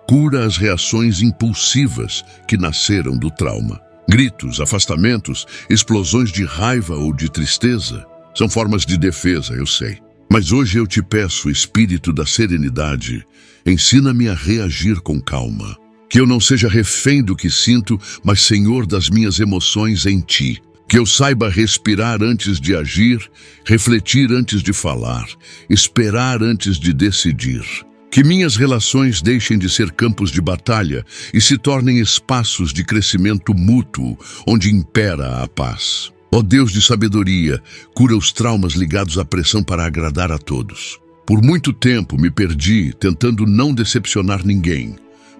Speaker 1: cura as reações impulsivas que nasceram do trauma. Gritos, afastamentos, explosões de raiva ou de tristeza são formas de defesa, eu sei. Mas hoje eu te peço, Espírito da serenidade, ensina-me a reagir com calma. Que eu não seja refém do que sinto, mas senhor das minhas emoções em ti. Que eu saiba respirar antes de agir, refletir antes de falar, esperar antes de decidir. Que minhas relações deixem de ser campos de batalha e se tornem espaços de crescimento mútuo, onde impera a paz. Ó Deus de sabedoria, cura os traumas ligados à pressão para agradar a todos. Por muito tempo me perdi tentando não decepcionar ninguém,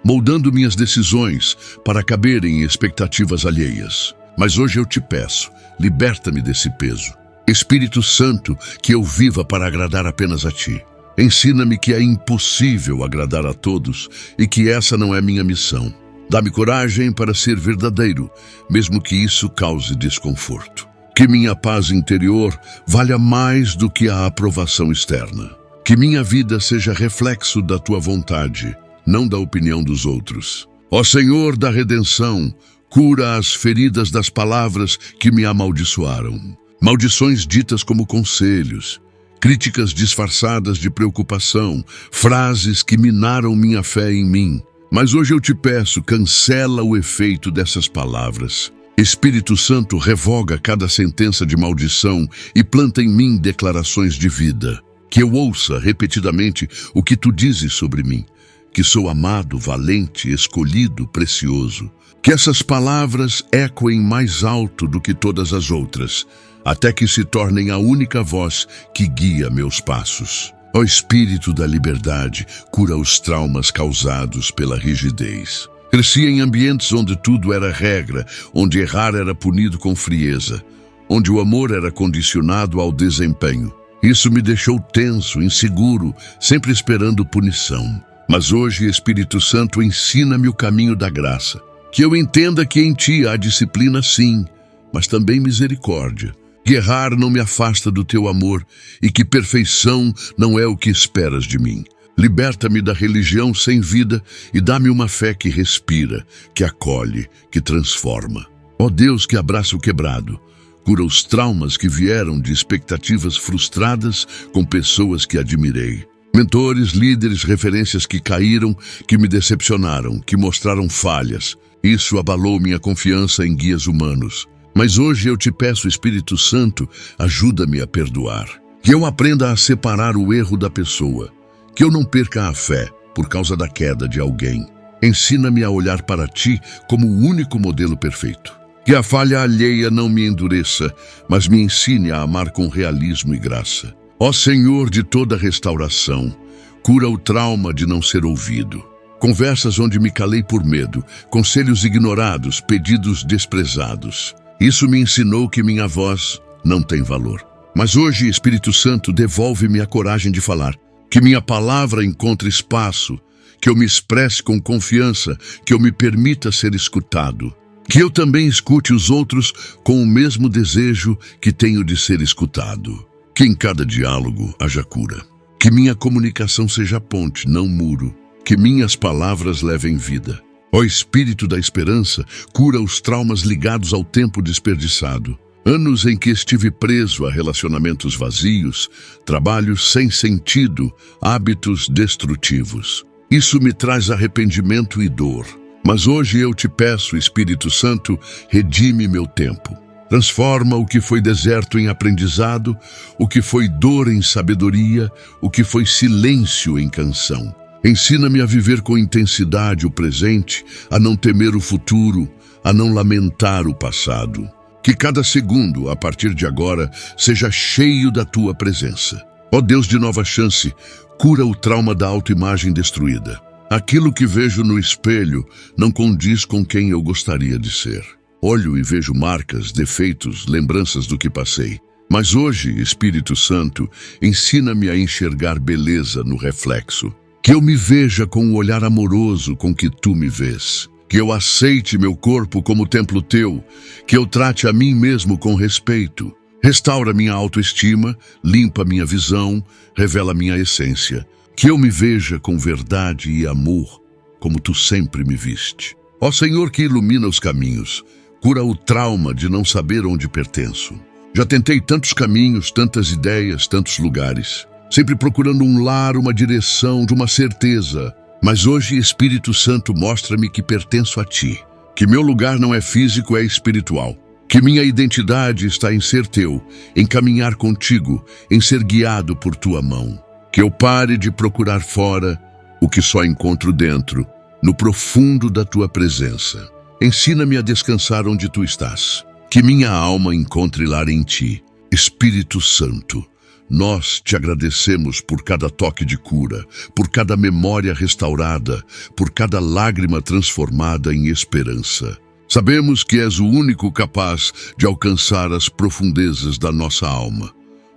Speaker 1: moldando minhas decisões para caber em expectativas alheias. Mas hoje eu te peço, liberta-me desse peso. Espírito Santo, que eu viva para agradar apenas a ti. Ensina-me que é impossível agradar a todos e que essa não é minha missão. Dá-me coragem para ser verdadeiro, mesmo que isso cause desconforto. Que minha paz interior valha mais do que a aprovação externa. Que minha vida seja reflexo da tua vontade, não da opinião dos outros. Ó Senhor da redenção, cura as feridas das palavras que me amaldiçoaram. Maldições ditas como conselhos, críticas disfarçadas de preocupação, frases que minaram minha fé em mim. Mas hoje eu te peço, cancela o efeito dessas palavras. Espírito Santo, revoga cada sentença de maldição e planta em mim declarações de vida. Que eu ouça repetidamente o que tu dizes sobre mim. Que sou amado, valente, escolhido, precioso. Que essas palavras ecoem mais alto do que todas as outras, até que se tornem a única voz que guia meus passos. Ó Espírito da liberdade, cura os traumas causados pela rigidez. Cresci em ambientes onde tudo era regra, onde errar era punido com frieza, onde o amor era condicionado ao desempenho. Isso me deixou tenso, inseguro, sempre esperando punição. Mas hoje, Espírito Santo, ensina-me o caminho da graça. Que eu entenda que em ti há disciplina sim, mas também misericórdia. Que errar não me afasta do teu amor e que perfeição não é o que esperas de mim. Liberta-me da religião sem vida e dá-me uma fé que respira, que acolhe, que transforma. Ó Deus que abraça o quebrado, cura os traumas que vieram de expectativas frustradas com pessoas que admirei. Mentores, líderes, referências que caíram, que me decepcionaram, que mostraram falhas. Isso abalou minha confiança em guias humanos. Mas hoje eu te peço, Espírito Santo, ajuda-me a perdoar. Que eu aprenda a separar o erro da pessoa. Que eu não perca a fé por causa da queda de alguém. Ensina-me a olhar para ti como o único modelo perfeito. Que a falha alheia não me endureça, mas me ensine a amar com realismo e graça. Ó Senhor de toda restauração, cura o trauma de não ser ouvido. Conversas onde me calei por medo, conselhos ignorados, pedidos desprezados. Isso me ensinou que minha voz não tem valor. Mas hoje, Espírito Santo, devolve-me a coragem de falar. Que minha palavra encontre espaço, que eu me expresse com confiança, que eu me permita ser escutado. Que eu também escute os outros com o mesmo desejo que tenho de ser escutado. Que em cada diálogo haja cura. Que minha comunicação seja ponte, não muro. Que minhas palavras levem vida. Ó Espírito da esperança, cura os traumas ligados ao tempo desperdiçado. Anos em que estive preso a relacionamentos vazios, trabalhos sem sentido, hábitos destrutivos. Isso me traz arrependimento e dor. Mas hoje eu te peço, Espírito Santo, redime meu tempo. Transforma o que foi deserto em aprendizado, o que foi dor em sabedoria, o que foi silêncio em canção. Ensina-me a viver com intensidade o presente, a não temer o futuro, a não lamentar o passado. Que cada segundo, a partir de agora, seja cheio da tua presença. Ó Deus de nova chance, cura o trauma da autoimagem destruída. Aquilo que vejo no espelho não condiz com quem eu gostaria de ser. Olho e vejo marcas, defeitos, lembranças do que passei. Mas hoje, Espírito Santo, ensina-me a enxergar beleza no reflexo. Que eu me veja com o olhar amoroso com que tu me vês. Que eu aceite meu corpo como templo teu. Que eu trate a mim mesmo com respeito. Restaura minha autoestima, limpa minha visão, revela minha essência. Que eu me veja com verdade e amor, como tu sempre me viste. Ó Senhor que ilumina os caminhos, cura o trauma de não saber onde pertenço. Já tentei tantos caminhos, tantas ideias, tantos lugares, sempre procurando um lar, uma direção, de uma certeza. Mas hoje, Espírito Santo, mostra-me que pertenço a ti, que meu lugar não é físico, é espiritual. Que minha identidade está em ser teu, em caminhar contigo, em ser guiado por tua mão. Que eu pare de procurar fora o que só encontro dentro, no profundo da tua presença. Ensina-me a descansar onde tu estás. Que minha alma encontre lar em ti. Espírito Santo, nós te agradecemos por cada toque de cura, por cada memória restaurada, por cada lágrima transformada em esperança. Sabemos que és o único capaz de alcançar as profundezas da nossa alma,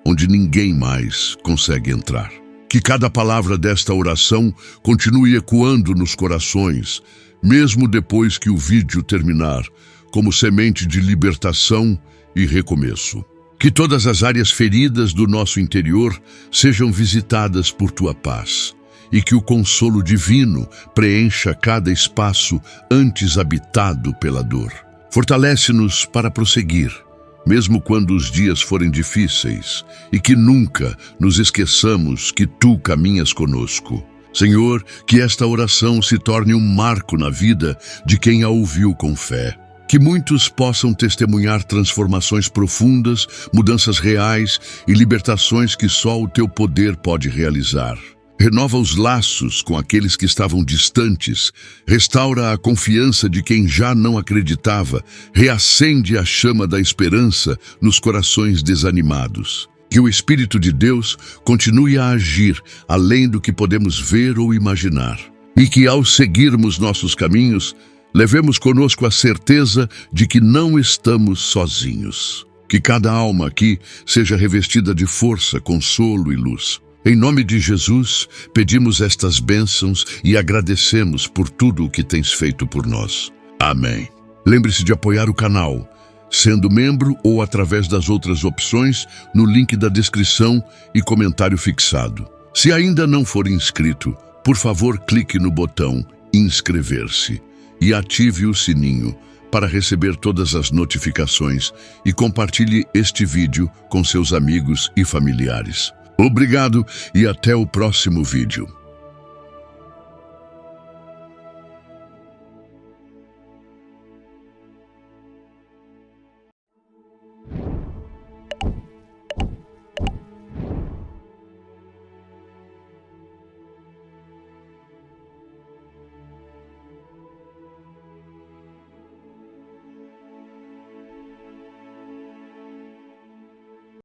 Speaker 1: onde ninguém mais consegue entrar. Que cada palavra desta oração continue ecoando nos corações, mesmo depois que o vídeo terminar, como semente de libertação e recomeço. Que todas as áreas feridas do nosso interior sejam visitadas por tua paz, e que o consolo divino preencha cada espaço antes habitado pela dor. Fortalece-nos para prosseguir, mesmo quando os dias forem difíceis, e que nunca nos esqueçamos que tu caminhas conosco. Senhor, que esta oração se torne um marco na vida de quem a ouviu com fé. Que muitos possam testemunhar transformações profundas, mudanças reais e libertações que só o teu poder pode realizar. Renova os laços com aqueles que estavam distantes, restaura a confiança de quem já não acreditava, reacende a chama da esperança nos corações desanimados. Que o Espírito de Deus continue a agir além do que podemos ver ou imaginar. E que ao seguirmos nossos caminhos, levemos conosco a certeza de que não estamos sozinhos. Que cada alma aqui seja revestida de força, consolo e luz. Em nome de Jesus, pedimos estas bênçãos e agradecemos por tudo o que tens feito por nós. Amém. Lembre-se de apoiar o canal, sendo membro ou através das outras opções no link da descrição e comentário fixado. Se ainda não for inscrito, por favor clique no botão inscrever-se e ative o sininho para receber todas as notificações e compartilhe este vídeo com seus amigos e familiares. Obrigado e até o próximo vídeo.